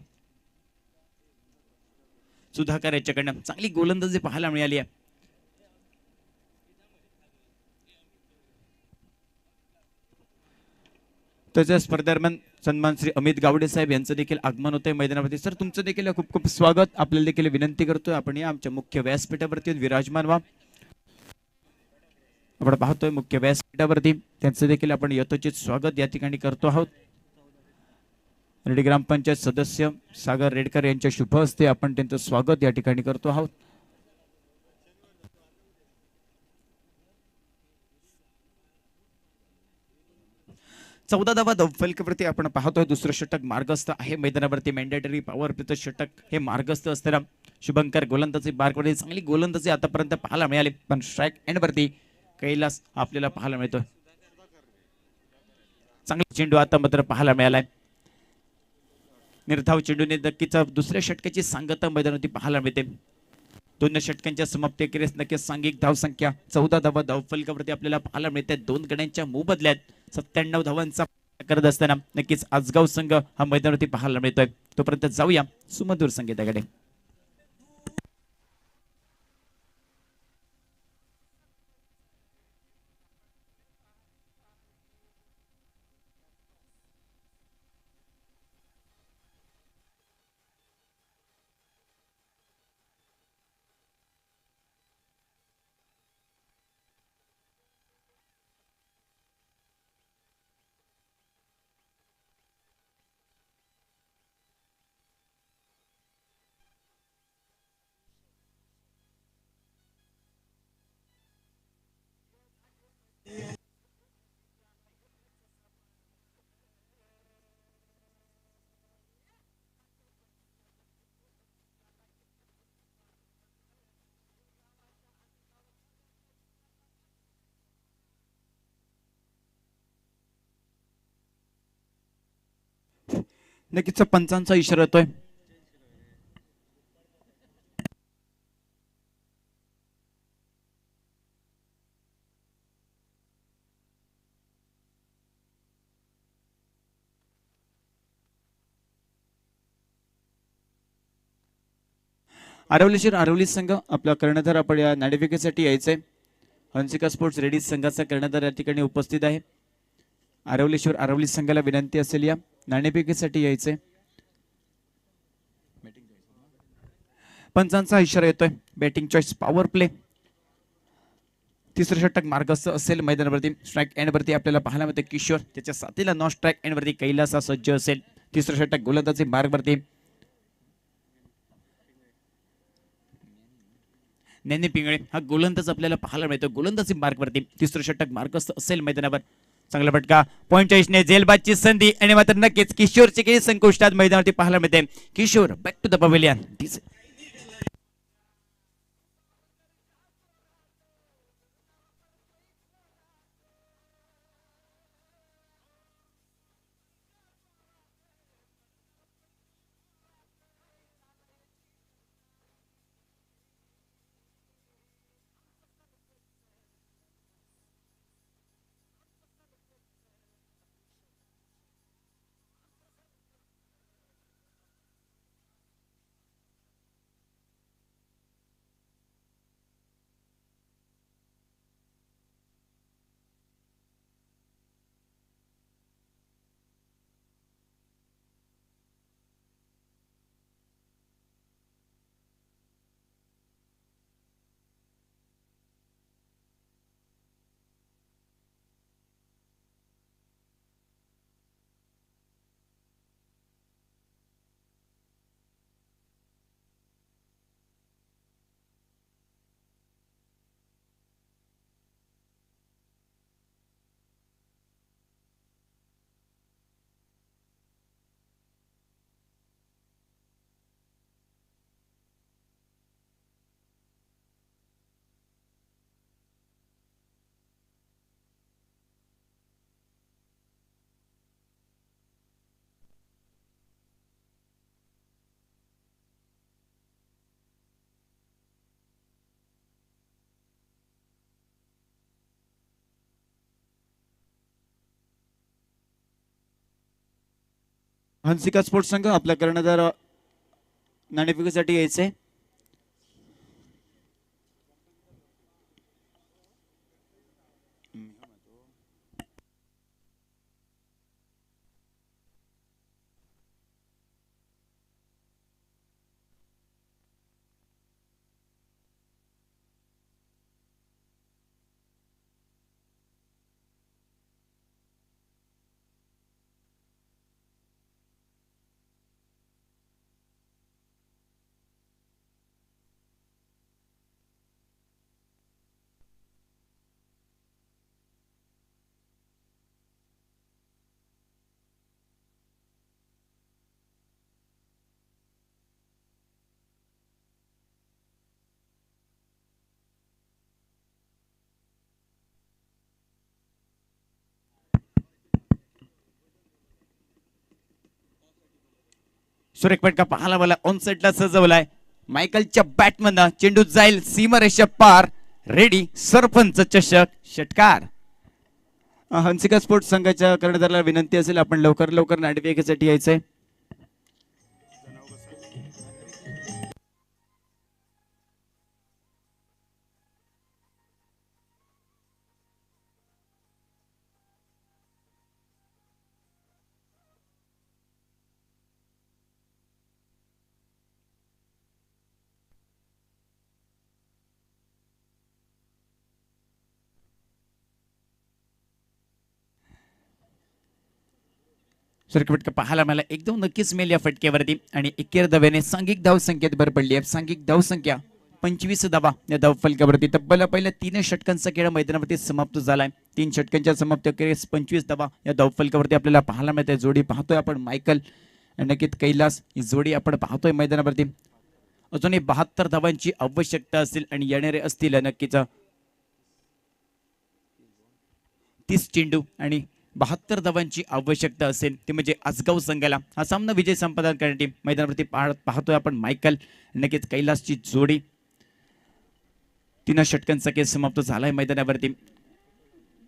सुधाकर याच्याकडनं चांगली गोलंदाजी पाहायला मिळाली आहे. त्याच्या स्पर्धेदरम्यान सन्मान श्री अमित गावडे साहेब यांचं देखील आगमन होतंय मैदानावरती. सर तुमचं देखील खूप खूप स्वागत. आपल्याला देखील विनंती करतोय आपण या आमच्या मुख्य व्यासपीठावरती विराजमान व्हा. आपण पाहतोय मुख्य व्यासपीठावरती त्यांचं देखील आपण यथोचित स्वागत या ठिकाणी करतो आहोत. रेडी ग्रामपंचायत सदस्य सागर रेडकर यांच्या शुभ हस्ते आपण त्यांचं स्वागत या ठिकाणी करतो आहोत. चौदा धावा धावफलकावरती आपण पाहतोय. दुसरं षटक मार्गस्थ आहे मैदानावरती. मॅन्डेटरी पॉवर प्लेचं षटक हे मार्गस्थ असताना शुभंकर गोलंदाजी बारवरती चांगली गोलंदाजी आतापर्यंत पाहायला मिळाली पण स्ट्राईक एंड वरती कैलास आपल्याला पाहायला मिळतोय. चांगला चेंडू आता मात्र पाहायला मिळालाय. निर्धाव चेंडूने नक्कीच दुसऱ्या षटकाची सांगता मैदानावरती पाहायला मिळते. 2 षटकांच्या समाप्तीखेरीज नक्कीच सांघिक धावसंख्या 14 धावा धावफलकावरती आपल्याला पाहायला मिळते. 2 गड्यांच्या मोबदल्यात 97 धावांचा करत असताना नक्कीच आजगाव संघ हा मैदानावरती पाहायला मिळतोय. तोपर्यंत जाऊया सुमधुर संगीताकडे. नक्कीच पंचांचा इशारा येतोय. आरवली संघ आपला कर्णधार आपण या नाणेफेकीसाठी यायचंय. हंसिका स्पोर्ट्स रेडीज संघाचा कर्णधार या ठिकाणी उपस्थित आहे. आरवली संघाला विनंती असेल या नाणेफेकीसाठी यायचंय. पंचांचा इशारा येतोय. Batting choice power play. तिसरं षटक मार्गस्थ असेल मैदानावरती. स्ट्राईक एंड वरती आपल्याला पाहायला मिळते किशोर, त्याच्या साथीला नॉन स्ट्राईक एंड वरती कैलास सज्ज असेल. तिसरं षटक गोलंदाजी मार्ग वरती नैनी पिंगळे हा गोलंदाज आपल्याला पाहायला मिळतो गोलंदाजी मार्ग वरती. तिसरं षटक मार्गस्थ असेल मैदानावर. चांगला फटका पॉइंट चॉईसने जेलबादची संधी आणि मात्र नक्कीच किशोरची काही संकुष्टात मैदानावरती पाहायला मिळते. Kishore back to the pavilion. Hansika sports संघ आपला कर्णधार नाणेफेकीसाठी यायचंय. सुरेख फटका पाहायला मला ऑन साइडला सजवलाय. मायकलच्या बॅटमधनं चेंडू जाईल सीमारेषा पार. रेडी सरपंच चषक षटकार. हंसिका स्पोर्ट्स संघाच्या कर्णधाराला विनंती असेल आपण लवकर लवकर नाणेफेकीसाठी यायचंय. फटका पाहायला मला एकदम नक्कीच मेल या फटक्यावरती आणि एकेर धाव्याने सांघिक धाव संख्येत भर पडली आहे. सांघिक धाव संख्या 25 धावा या धाव फलकावरती. तब्बल पहिल्या 3 षटकांचा खेळ मैदानावरती समाप्त झालाय. 3 षटकांच्या समाप्त अखेरीस 25 धावा या धाव फलकावरती आपल्याला पाहायला मिळते. जोडी पाहतोय आपण मायकल नक्कीच कैलास ही जोडी आपण पाहतोय मैदानावरती. अजूनही 72 धावांची आवश्यकता असेल आणि येणारे असतील नक्कीच 30 चेंडू आणि 72 धावांची आवश्यकता असेल ते म्हणजे आसगाव संघाला हा सामना विजय संपादन करण्यासाठी मैदानावरती पाहतोय आपण मायकल नक्कीच कैलासची जोडी 3 षटकांचा खेळ समाप्त झालाय मैदानावरती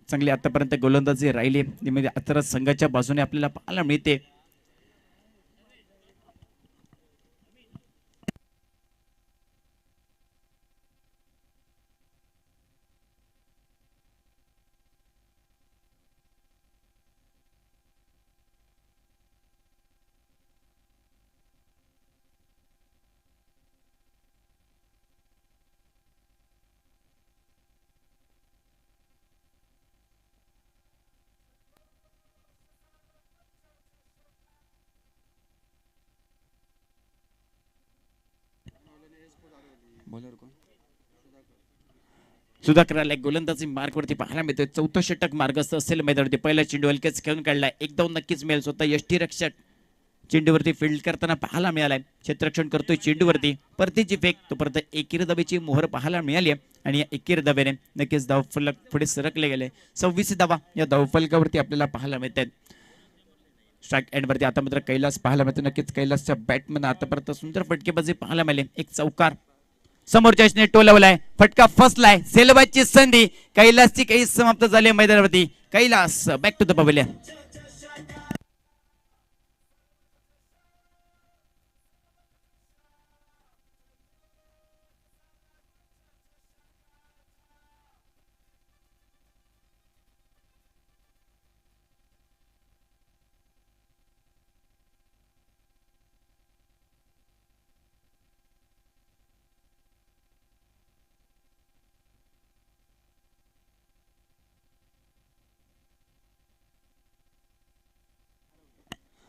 चांगली आतापर्यंत गोलंदाजी राहिली म्हणजे आता संघाच्या बाजूने आपल्याला पाहायला मिळते सुधाकरला एक गोलंदाजी मार्गवरती पाहायला मिळतोय 4थं षटक मार्गस्थ असेल मैदानावरती पहिला चेंडू हलकेच खेळून काढलाय 1-2 नक्कीच मिळेल स्वतः यष्टीरक्षक चेंडूवरती फील्ड करताना पाहायला मिळालाय क्षेत्ररक्षण करतोय चेंडूवरती परतीची फेक तो परत एकेरी दबेची मोहर पाहायला मिळाली आणि या एकेरी दबेने नक्कीच धावफलक पुढे सरकले गेले 26 धावा या धावफलकावरती आपल्याला पाहायला मिळतात स्ट्राईक एंड वरती आता मात्र कैलास पाहायला मिळतो नक्कीच कैलासच्या बॅटमन आतापर्यंत सुंदर फटकेबाजी पाहायला मिळाली एक चौकार समोरच्या टोलवलाय फटका फसलाय सेलबाची संधी कैलासची काही समाप्त झाली मैदानावरती Kailas back to the pavilion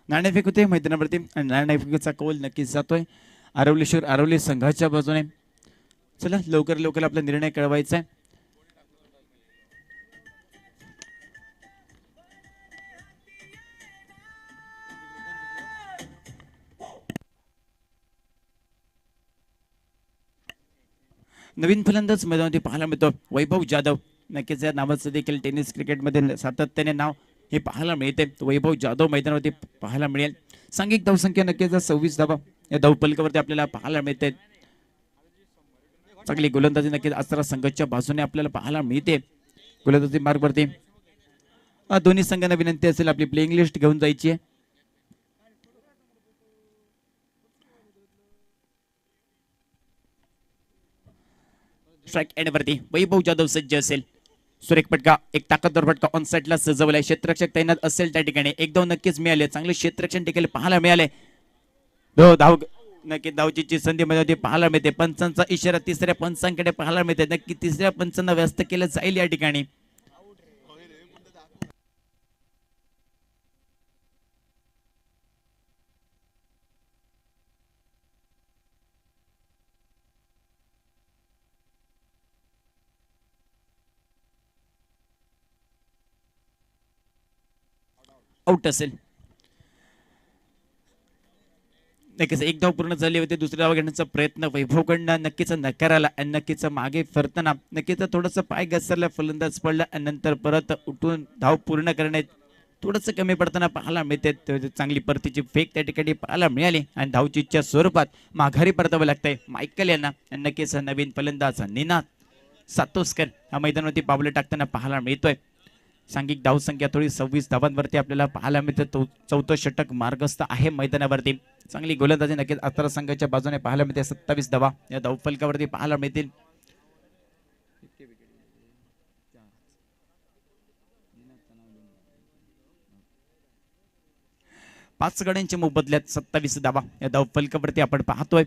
नाणेफेक होते मैदानावरती आणि नाणेफेकीचा कौल नक्कीच जातोय आरवली संघाच्या बाजूने चला लवकर लवकर आपला निर्णय कळवायचा आहे नवीन फलंदाज मैदानावरती पाहायला मिळतो वैभव जाधव नक्कीच या नावाचं देखील टेनिस क्रिकेटमध्ये सातत्याने नाव हे पाहायला मिळते वैभव जाधव मैदानावरती पाहायला मिळेल सांघिक धावसंख्या नक्कीच 26 धावा या धावफलकावरती आपल्याला पाहायला मिळते चांगली गोलंदाजी नक्कीच आस्त्रा संघाच्या बाजूने आपल्याला पाहायला मिळते गोलंदाजी मार्गवरती दोन्ही संघांना विनंती असेल आपली प्लेइंग लिस्ट घेऊन जायची आहे स्ट्राईक एंड वरती वैभव जाधव सज्ज असेल सुरेख फटका एक ताकदवर फटका ऑन साइडला सजवलाय क्षेत्ररक्षक तैनात असेल त्या ठिकाणी 1-2 नक्कीच मिळाले चांगले क्षेत्ररक्षण देखील पाहायला मिळाले धाव नक्की धावचीची संधी मध्ये पाहायला मिळते पंचांचा इशारा तिसऱ्या पंचांकडे पाहायला मिळते नक्की तिसऱ्या पंचांना व्यस्त केलं जाईल या ठिकाणी आउट असेल नक्कीच एक धाव पूर्ण झाली होती दुसरी धाव घेण्याचा प्रयत्न वैभवकडनं नक्कीच नकार आला आणि नक्कीच मागे फिरताना नक्कीच थोडंसं पाय घसरला फलंदाज पडला आणि नंतर परत उठून धाव पूर्ण करण्यात थोडंसं कमी पडताना पाहायला मिळते चांगली परतीची फेक त्या ठिकाणी पाहायला मिळाली आणि धावचीच्या स्वरूपात माघारी परतावं लागतंय मायकल यांना आणि नक्कीच नवीन फलंदाज निनाद सातोस्कर हा मैदानावरती पावलं टाकताना पाहायला मिळतोय सांघिक धावसंख्या थोडी 26 धावांवरती आपल्याला पाहायला मिळते 4थं षटक मार्गस्थ आहे मैदानावरती चांगली गोलंदाजी नक्कीच आस्त्रा संघाच्या बाजूने पाहायला मिळते 27 धावा या धावफलकावरती पाहायला मिळतील पाच गड्यांच्या मोबदल्यात 27 धावा या धावफलकावरती आपण पाहतोय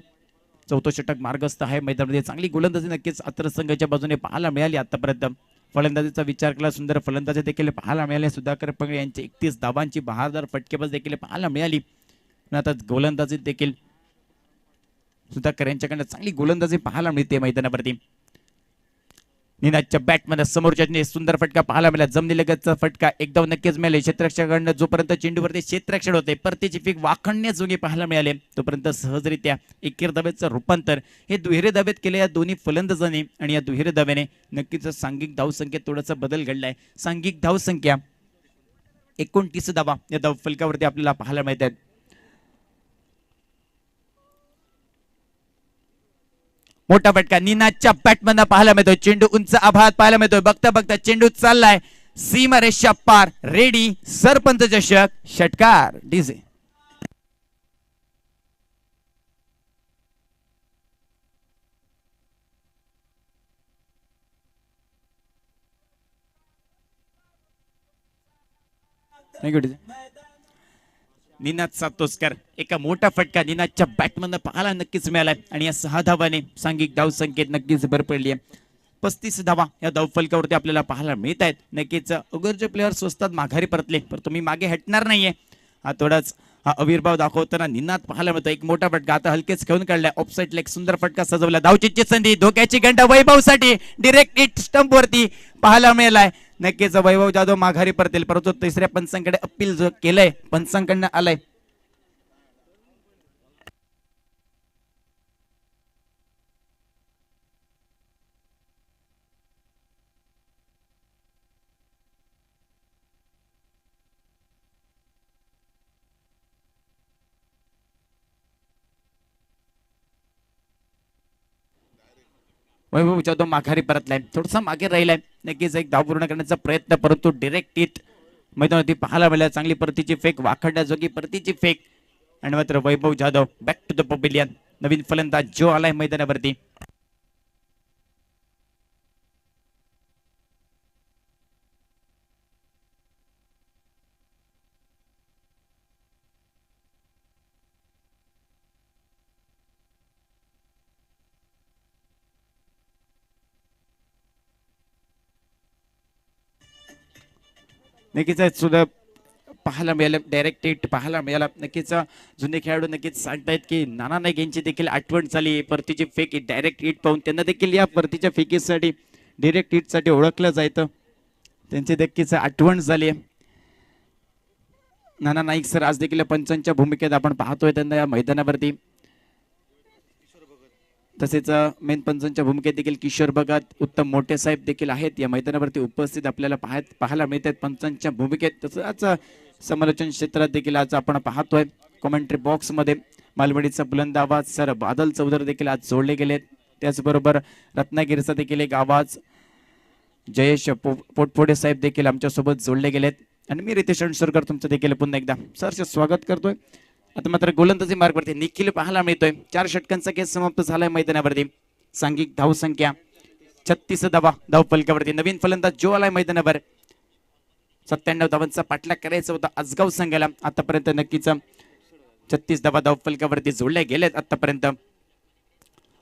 4थं षटक मार्गस्थ आहे मैदानामध्ये चांगली गोलंदाजी नक्कीच आस्त्रा संघाच्या बाजूने पाहायला मिळाली आतापर्यंत फलंदाजीचा विचार केला सुंदर फलंदाजी देखील पाहायला मिळाले सुधाकर पंगळे यांची 31 धावांची बहारदार फटकेबाज देखील पाहायला मिळाली आता गोलंदाजी देखील सुधाकर यांच्याकडे चांगली गोलंदाजी पाहायला मिळते मैदानावरती निनादच्या बॅटमध्ये समोरच्या सुंदर फटका पाहायला मिळाला जमिनीलगतचा फटका एकदम नक्कीच मिळाले क्षेत्ररक्षकांना जोपर्यंत चेंडूवरती क्षेत्ररक्षण होते परतीची फेक वाखणण्या जोगे पाहायला मिळाले तोपर्यंत सहजरित्या एकेरी धाब्याचं रूपांतर हे दुहेरी धाब्यात केले या दोन्ही फलंदाजांनी आणि या दुहेरी धाब्याने नक्कीच सांघिक धावसंख्येत थोडासा बदल घडलाय सांघिक धावसंख्या 29 धावा या धाव फलकावरती आपल्याला पाहायला मिळत आहेत. मोठा फटका निनादच्या बॅटमधून पाहायला मिळतोय. चेंडू उंच आभाळात पाहायला मिळतोय. बघता बघता चेंडू चाललाय सीमारेषा पार. रेडी सरपंच चषक षटकार डीजे. निनाद सातोसकर एका मोठा फटका निनादच्या बॅटमधून पाहायला नक्कीच मिळालाय आणि या 6 धावाने सांघिक धाव संख्येत नक्कीच भर पडली आहे. 35 धावा या धाव फलकावरती आपल्याला पाहायला मिळत आहेत. नक्कीच अगरचे प्लेयर स्वस्तात माघारी परतले, पण तुम्ही मागे हटणार नाहीये हा थोडाच हा आविर्भाव दाखवताना निनाद पाहायला मिळतो. एक मोठा फटका आता हलकेच खेळून काढलाय. ऑफसाईड ला एक सुंदर फटका सजवला. धावचीची संधी, धोक्याची घंटा वैभवसाठी डिरेक्ट हिट स्टंप वरती पाहायला मिळालाय. नक्कीच वैभव जाधव माघारी परतेल, परंतु तिसऱ्या पंचांकडे अपील जो केलंय पंचांकडनं आलंय. वैभव जाधव माघारी परतलाय, थोडासा मागे राहिलाय. नक्कीच एक धाव पूर्ण करण्याचा प्रयत्न, परंतु डिरेक्ट हिट मैदानावरती पाहायला मिळाला. चांगली परतीची फेक, वाखडण्याजोगी परतीची फेक आणि मात्र Vaibhav Jadhav back to the pavilion. नवीन फलंदाज जो आलाय मैदानावरती. नक्कीच सुद्धा पाहायला मिळालं, डायरेक्ट हिट पाहायला मिळाला. नक्कीच जुने खेळाडू नक्कीच सांगतायत की नाना नाईक यांची देखील आठवण झाली. परतीची फेक डायरेक्ट हिट पाहून त्यांना देखील या परतीच्या फेकीसाठी डायरेक्ट हिटसाठी ओळखलं जायचं. त्यांची नक्कीच आठवण झाली. नाना नाईक सर आज देखील पंचांच्या भूमिकेत आपण पाहतोय त्यांना या मैदानावरती. तसेच मेन पंचांच्या भूमिकेत देखील किशोर भगत, उत्तम मोठे साहेब देखील आहेत या मैदानावरती उपस्थित आपल्याला पाहायला मिळतात पंचांच्या भूमिकेत. तसंच समालोचन क्षेत्रात देखील आज आपण पाहतोय कॉमेंट्री बॉक्स मध्ये मालवणीचा बुलंद आवाज सर बादल चौधरी देखील आज जोडले गेलेत. त्याचबरोबर रत्नागिरीचा देखील एक आवाज जयेश पोटफोडे साहेब देखील आमच्या सोबत जोडले गेलेत. आणि मी रितेश रणसुरकर तुमचं देखील पुन्हा एकदा सरचे स्वागत करतोय. आता मात्र गोलंदाजी मार्गवरती निखिल पाहायला मिळतोय. 4 षटकांचा खेळ समाप्त झालाय मैदानावरती. सांघिक धाव संख्या 36 धावा धाव फलकावरती. नवीन फलंदाज जो आलाय मैदानावर. 97 धावांचा पाठलाग करायचा होता आजगाव संघाला. आतापर्यंत नक्कीच 36 धावा धाव फलकावरती जोडल्या गेल्यात आतापर्यंत.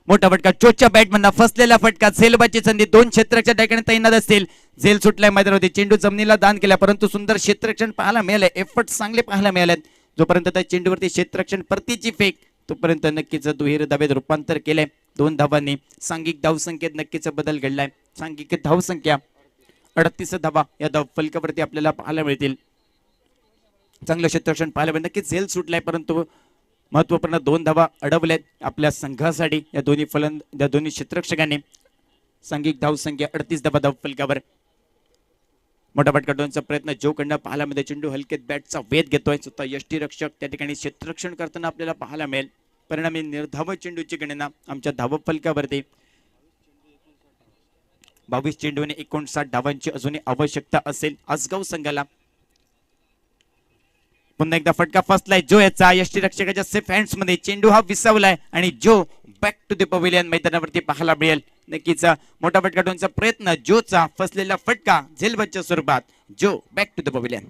मोठा फटका चोच्या बॅटमधून फसलेला फटका. झेलबाची संधी, 2 क्षेत्ररक्षक ठिकाणी तैनात असतील. झेल सुटलाय मैदानावरती. चेंडू जमिनीला दान केला, परंतु सुंदर क्षेत्ररक्षण पाहायला मिळाले. एफर्ट चांगले पाहायला मिळालेत. जोपर्यंत त्या चेंडूवरती क्षेत्ररक्षण परतीची फेक, तोपर्यंत नक्कीच दुहेरी धावेत रूपांतर केलंय. 2 धावांनी सांघिक धाव संख्येत नक्कीच बदल घडलाय. सांघिक धाव संख्या 38 धावा या धाव फलकावरती आपल्याला पाहायला मिळतील. चांगलं क्षेत्ररक्षण पाहायला मिळेल. नक्कीच झेल सुटलाय, परंतु महत्वपूर्ण 2 धावा अडवल्यात आपल्या संघासाठी या दोन्ही क्षेत्ररक्षकांनी. सांघिक धाव संख्या 38 धावा धाव फलकावर. मोठा फटका डोनचा प्रयत्न जो कडनं पाहायला मिळेल. चेंडू हलकेत बॅटचा वेध घेतोय. स्वतः यष्टीरक्षक त्या ठिकाणी क्षेत्ररक्षण करताना आपल्याला पाहायला मिळेल. परिणामी निर्धाव चेंडूची गणना आमच्या धाव फलकावरती. 22 चेंडूने 59 धावांची अजूनही आवश्यकता असेल आसगाव संघाला. पुन्हा एकदा फटका फसलाय जो याचा यष्टीरक्षकाच्या सेफ हँड्स मध्ये. चेंडू हा विसावलाय आणि जो बॅक टू द पवेलियन मैदानावरती पाहायला मिळेल. नक्कीच मोठा फटका डोनचा प्रयत्न, जोचा फसलेला फटका झेलबच्या स्वरूपात. जो बॅक टू द पवेलियन.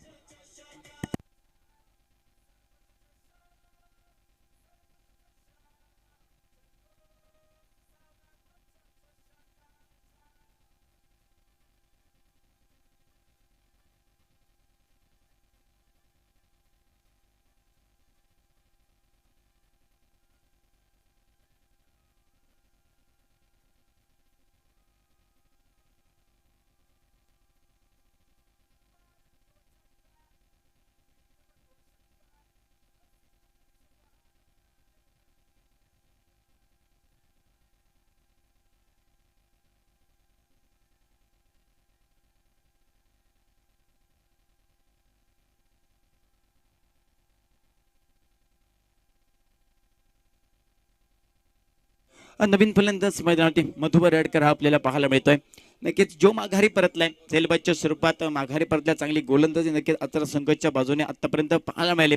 नवीन फलंदाज मैदानावरती मधु वराडकर हा आपल्याला पाहायला मिळतोय. नक्कीच जो माघारी परतलाय झेलबादच्या स्वरूपात माघारी परतल्या, चांगली गोलंदाजी नक्कीच आता संघाच्या बाजूने आतापर्यंत पाहायला मिळाले.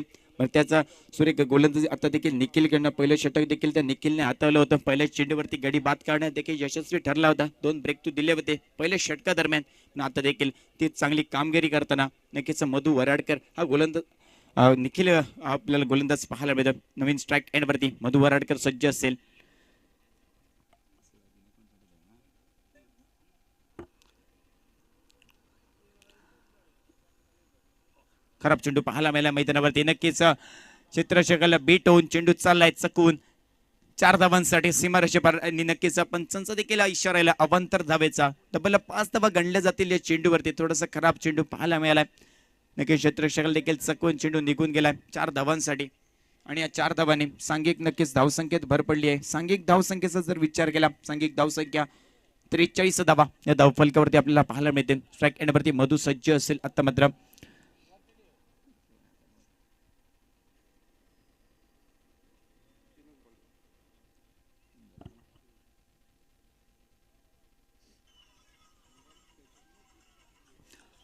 त्याचा सुरेख गोलंदाजी आता देखील निखिलकडनं पहिलं षटक देखील त्या निखिलने हातावलं होतं. पहिल्या चेंडूवरती गडी बाद करण्यात देखील यशस्वी ठरला होता. 2 ब्रेक तू दिले होते पहिल्या षटकादरम्यान. पण आता देखील ती चांगली कामगिरी करताना नक्कीच मधु वराडकर हा गोलंदाज निखिल आपल्याला गोलंदाज पाहायला मिळतो. नवीन स्ट्राईक एंडवरती मधु वराडकर सज्ज असेल. खराब चेंडू पाहायला मिळाला मैदानावरती. नक्कीच क्षेत्ररक्षकाला बीट होऊन चेंडू चाललाय चकून 4 धावांसाठी सीमारेषेपार आणि नक्कीच पंचांचा देखील इशारा आला अवांतर धावेचा. तब्बल 5 धावा गणल्या जातील या चेंडूवरती. थोडासा खराब चेंडू पाहायला मिळालाय. नक्कीच क्षेत्ररक्षकाला देखील चकवून चेंडू निघून गेलाय 4 धावांसाठी आणि या 4 धावांनी सांघिक नक्कीच धावसंख्येत भर पडली आहे. सांघिक धावसंख्येचा जर विचार केला, सांघिक धावसंख्या 43 धावा या धावफलकावरती आपल्याला पाहायला मिळते. स्ट्राईक एंडवरती मधु सज्ज असेल. आता मात्र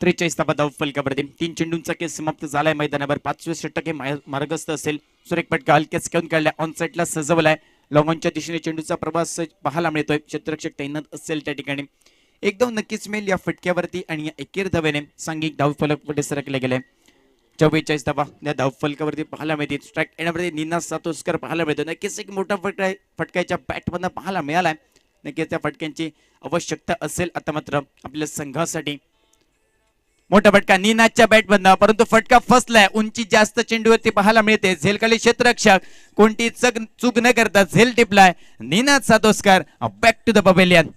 43 धावा धावफलकावरती. 3 चेंडूंचा खेळ समाप्त झालाय मैदानावर. 5वे षटक हे मार्गस्थ असेल. सुरेख फटका हलक्याच घेऊन काढलाय, ऑन साईडला सजवलाय. लॉंगॉनच्या दिशेने चेंडूचा प्रवास पाहायला मिळतोय. क्षेत्ररक्षक तैनात असेल त्या ठिकाणी. एकदम नक्कीच मेल या फटक्यावरती आणि या एकेर धावेने सांघिक धावफलक पुढे सरकले गेले. 44 धावा या धावफलकावरती पाहायला मिळतील. स्ट्राईक एंडवरती नीना सातोस्कर पाहायला मिळतो. नक्कीच एक मोठा फटकाच्या बॅटमधून पाहायला मिळालाय. नक्कीच त्या फटक्यांची आवश्यकता असेल आता मात्र आपल्या संघासाठी. मोठा फटका नीनाच्या बॅटमधनं, परंतु फटका फसलाय. उंची जास्त चेंडूवरती पाहायला मिळते. झेलखाली क्षेत्ररक्षक कोणती चूक न करता झेल टिपलाय. Neena Satoskar back to the pavilion.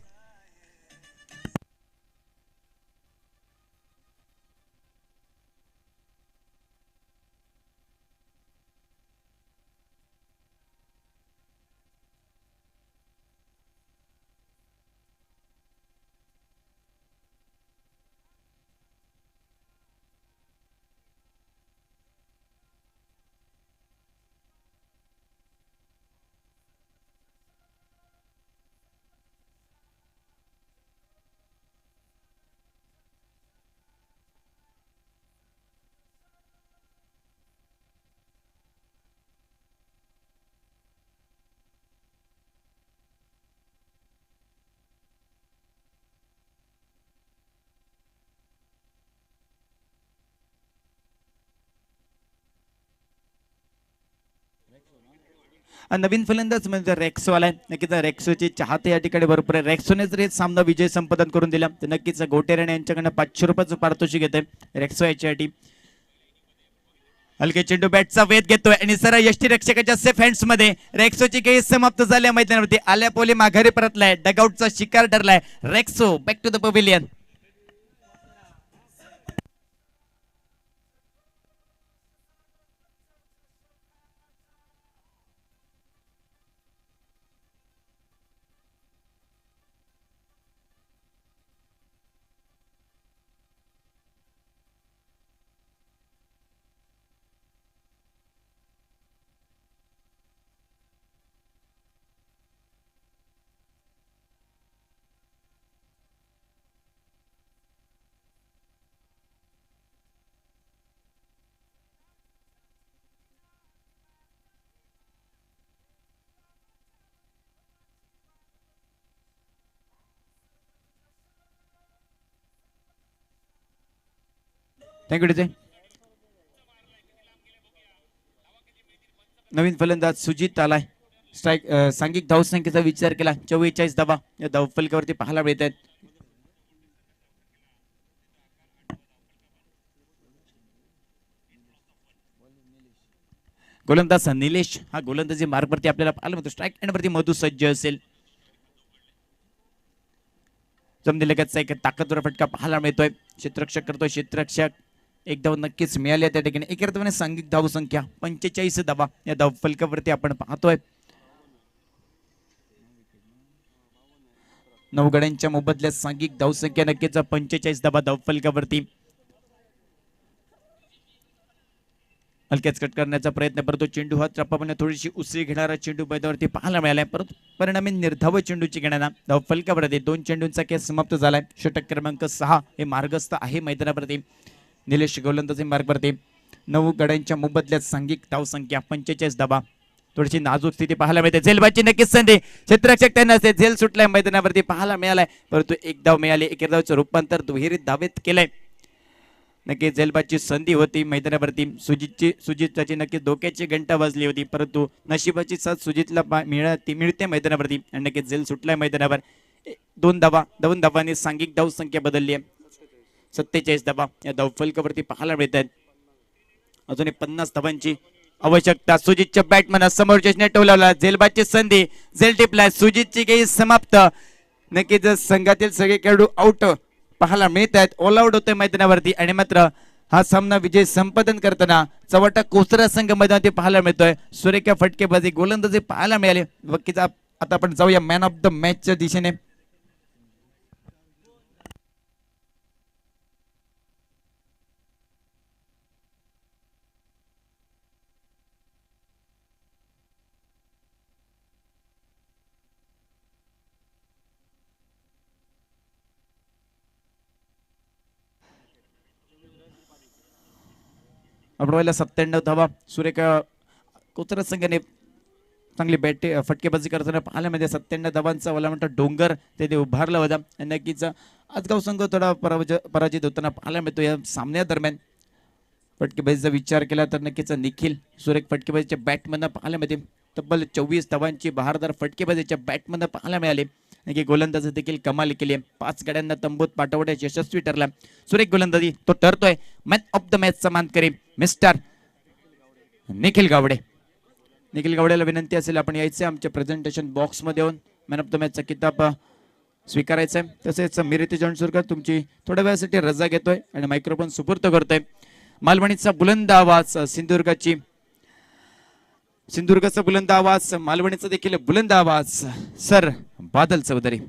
नवीन फलंदाज म्हणजे रेक्सो आलाय. नक्कीच रेक्सोचे चाहते या ठिकाणी भरपूर आहे. रेक्सोने जर हे सामना विजय संपादन करून दिला तर नक्कीच गोटेराणे यांच्याकडनं 500 रुपयाचं पारितोषिक घेते रेक्सो याच्यासाठी. हलके चेंडू बॅटचा वेध घेतोय आणि सर यष्टीरक्षकाच्या सेफ हँड्स मध्ये रेक्सोची खेळी समाप्त झाल्या. मैदानावरती आल्या पोले माघारी परतलाय. डगआउटचा शिकार ठरलाय. Rexo back to the pavilion. Thank you DJ. नवीन फलंदाज सुजित आलाय. स्ट्राईक सांघिक धावसंख्येचा विचार केला 44 धावा या धावफलकावरती पाहायला मिळत आहेत. गोलंदाज निलेश हा गोलंदाजी मार्गवरती आपल्याला पाहायला मिळतो. स्ट्राईक एंडवरती मधु सज्ज असेल. जमदिलगतचा एक ताकदवर फटका पाहायला मिळतोय. क्षेत्ररक्षक करतोय. क्षेत्ररक्षक एक धाव नक्कीच मिळाली त्या ठिकाणी. एकेर धावाने सांघिक धावसंख्या 45 धावा या धावफलकावरती आपण पाहतोय. 9 गड्यांच्या मोबदल्यात सांघिक धावसंख्या नक्कीच 45 धावा धावफलकावरती. हलक्याच कट करण्याचा प्रयत्न, परंतु चेंडू हा त्रपापणे थोडीशी उसळी घेणारा चेंडू मैदानावरती पाहायला मिळालाय, परंतु परिणामी निर्धाव चेंडूची गणना धाव फलकावरती 2 चेंडूंचा खेळ समाप्त झालाय. षटक क्रमांक 6 हे मार्गस्थ आहे मैदानावरती. निलेश गोलंदाजी मार्गवरती 9 गड्यांच्या मोबदल्यात सांघिक धावसंख्या 45 धावा. थोडीशी नाजूक स्थिती पाहायला मिळते. झेलबाची नक्कीच संधी, क्षेत्ररक्षक त्यांना असते, झेल सुटलाय मैदानावरती पाहायला मिळालाय, परंतु एक धाव मिळाली. एकेर धावचं रूपांतर दुहेरी धावेत केलंय. नक्की झेलबाची संधी होती मैदानावरती. सुजितची नक्की डोक्याची घंटा वाजली होती, परंतु नशिबाची साथ सुजितला मिळते मैदानावरती आणि नक्की झेल सुटलाय मैदानावर. 2 धावांनी सांघिक धाव संख्या बदलली आहे. 47 धावा या धाव फलकावरती पाहायला मिळत आहेत. अजूनही 50 धावांची आवश्यकता. सुजितच्या बॅटमन समोरच्या नेट लावला, झेलबाची संधी, झेल टिपलाय, सुजितची गेम समाप्त. नक्कीच संघातील सगळे खेळाडू आउट पाहायला मिळत आहेत, ऑल आउट होतोय मैदानावरती. आणि मात्र हा सामना विजय संपादन करताना चवटा कोसरा संघ मैदानावरती पाहायला मिळतोय. सुरेखा फटकेबाजी गोलंदाजी पाहायला मिळाले. आता आपण जाऊया मॅन ऑफ द मॅचच्या दिशेने. आपण पहिला 97 धावा सुरेखा कोचरा संघाने चांगली फटकेबाजी करताना पाहायला मध्ये 97 धावांचा मला म्हणतात डोंगर ते उभारला होता. नक्कीच आजगाव संघ थोडा पराजित होताना पाहायला मिळतो या सामन्यादरम्यान. फटकेबाजीचा विचार केला तर नक्कीच निखिल सुरेख फटकेबाजीच्या बॅटमधनं पाहायला मिळते. तब्बल 24 धावांची बहारदार फटकेबाजीच्या बॅटमधनं पाहायला मिळाले. गोलंदाजी देखील कमाल केली. 5 गड्यांना तंबूत पाठवण्यात यशस्वी ठरला. सुरेख गोलंदाजी तो ठरतोय मॅन ऑफ द मॅचचा मानकरी मिस्टर निखिल गावडे. निखिल गावडेला विनंती असेल आपण यायचं आमच्या प्रेझेंटेशन बॉक्स मध्ये येऊन मॅन ऑफ द मॅचचा किताब स्वीकारायचा आहे. तसेच मिरिती जणसुरकर तुमची थोड्या वेळासाठी रजा घेतोय आणि मायक्रोफोन सुपूर्द करतोय. मालवणीचा बुलंद आवाज सिंधुदुर्गाचा बुलंद आवाज, मालवणीचा देखील बुलंद आवाज सर बादल चौधरी.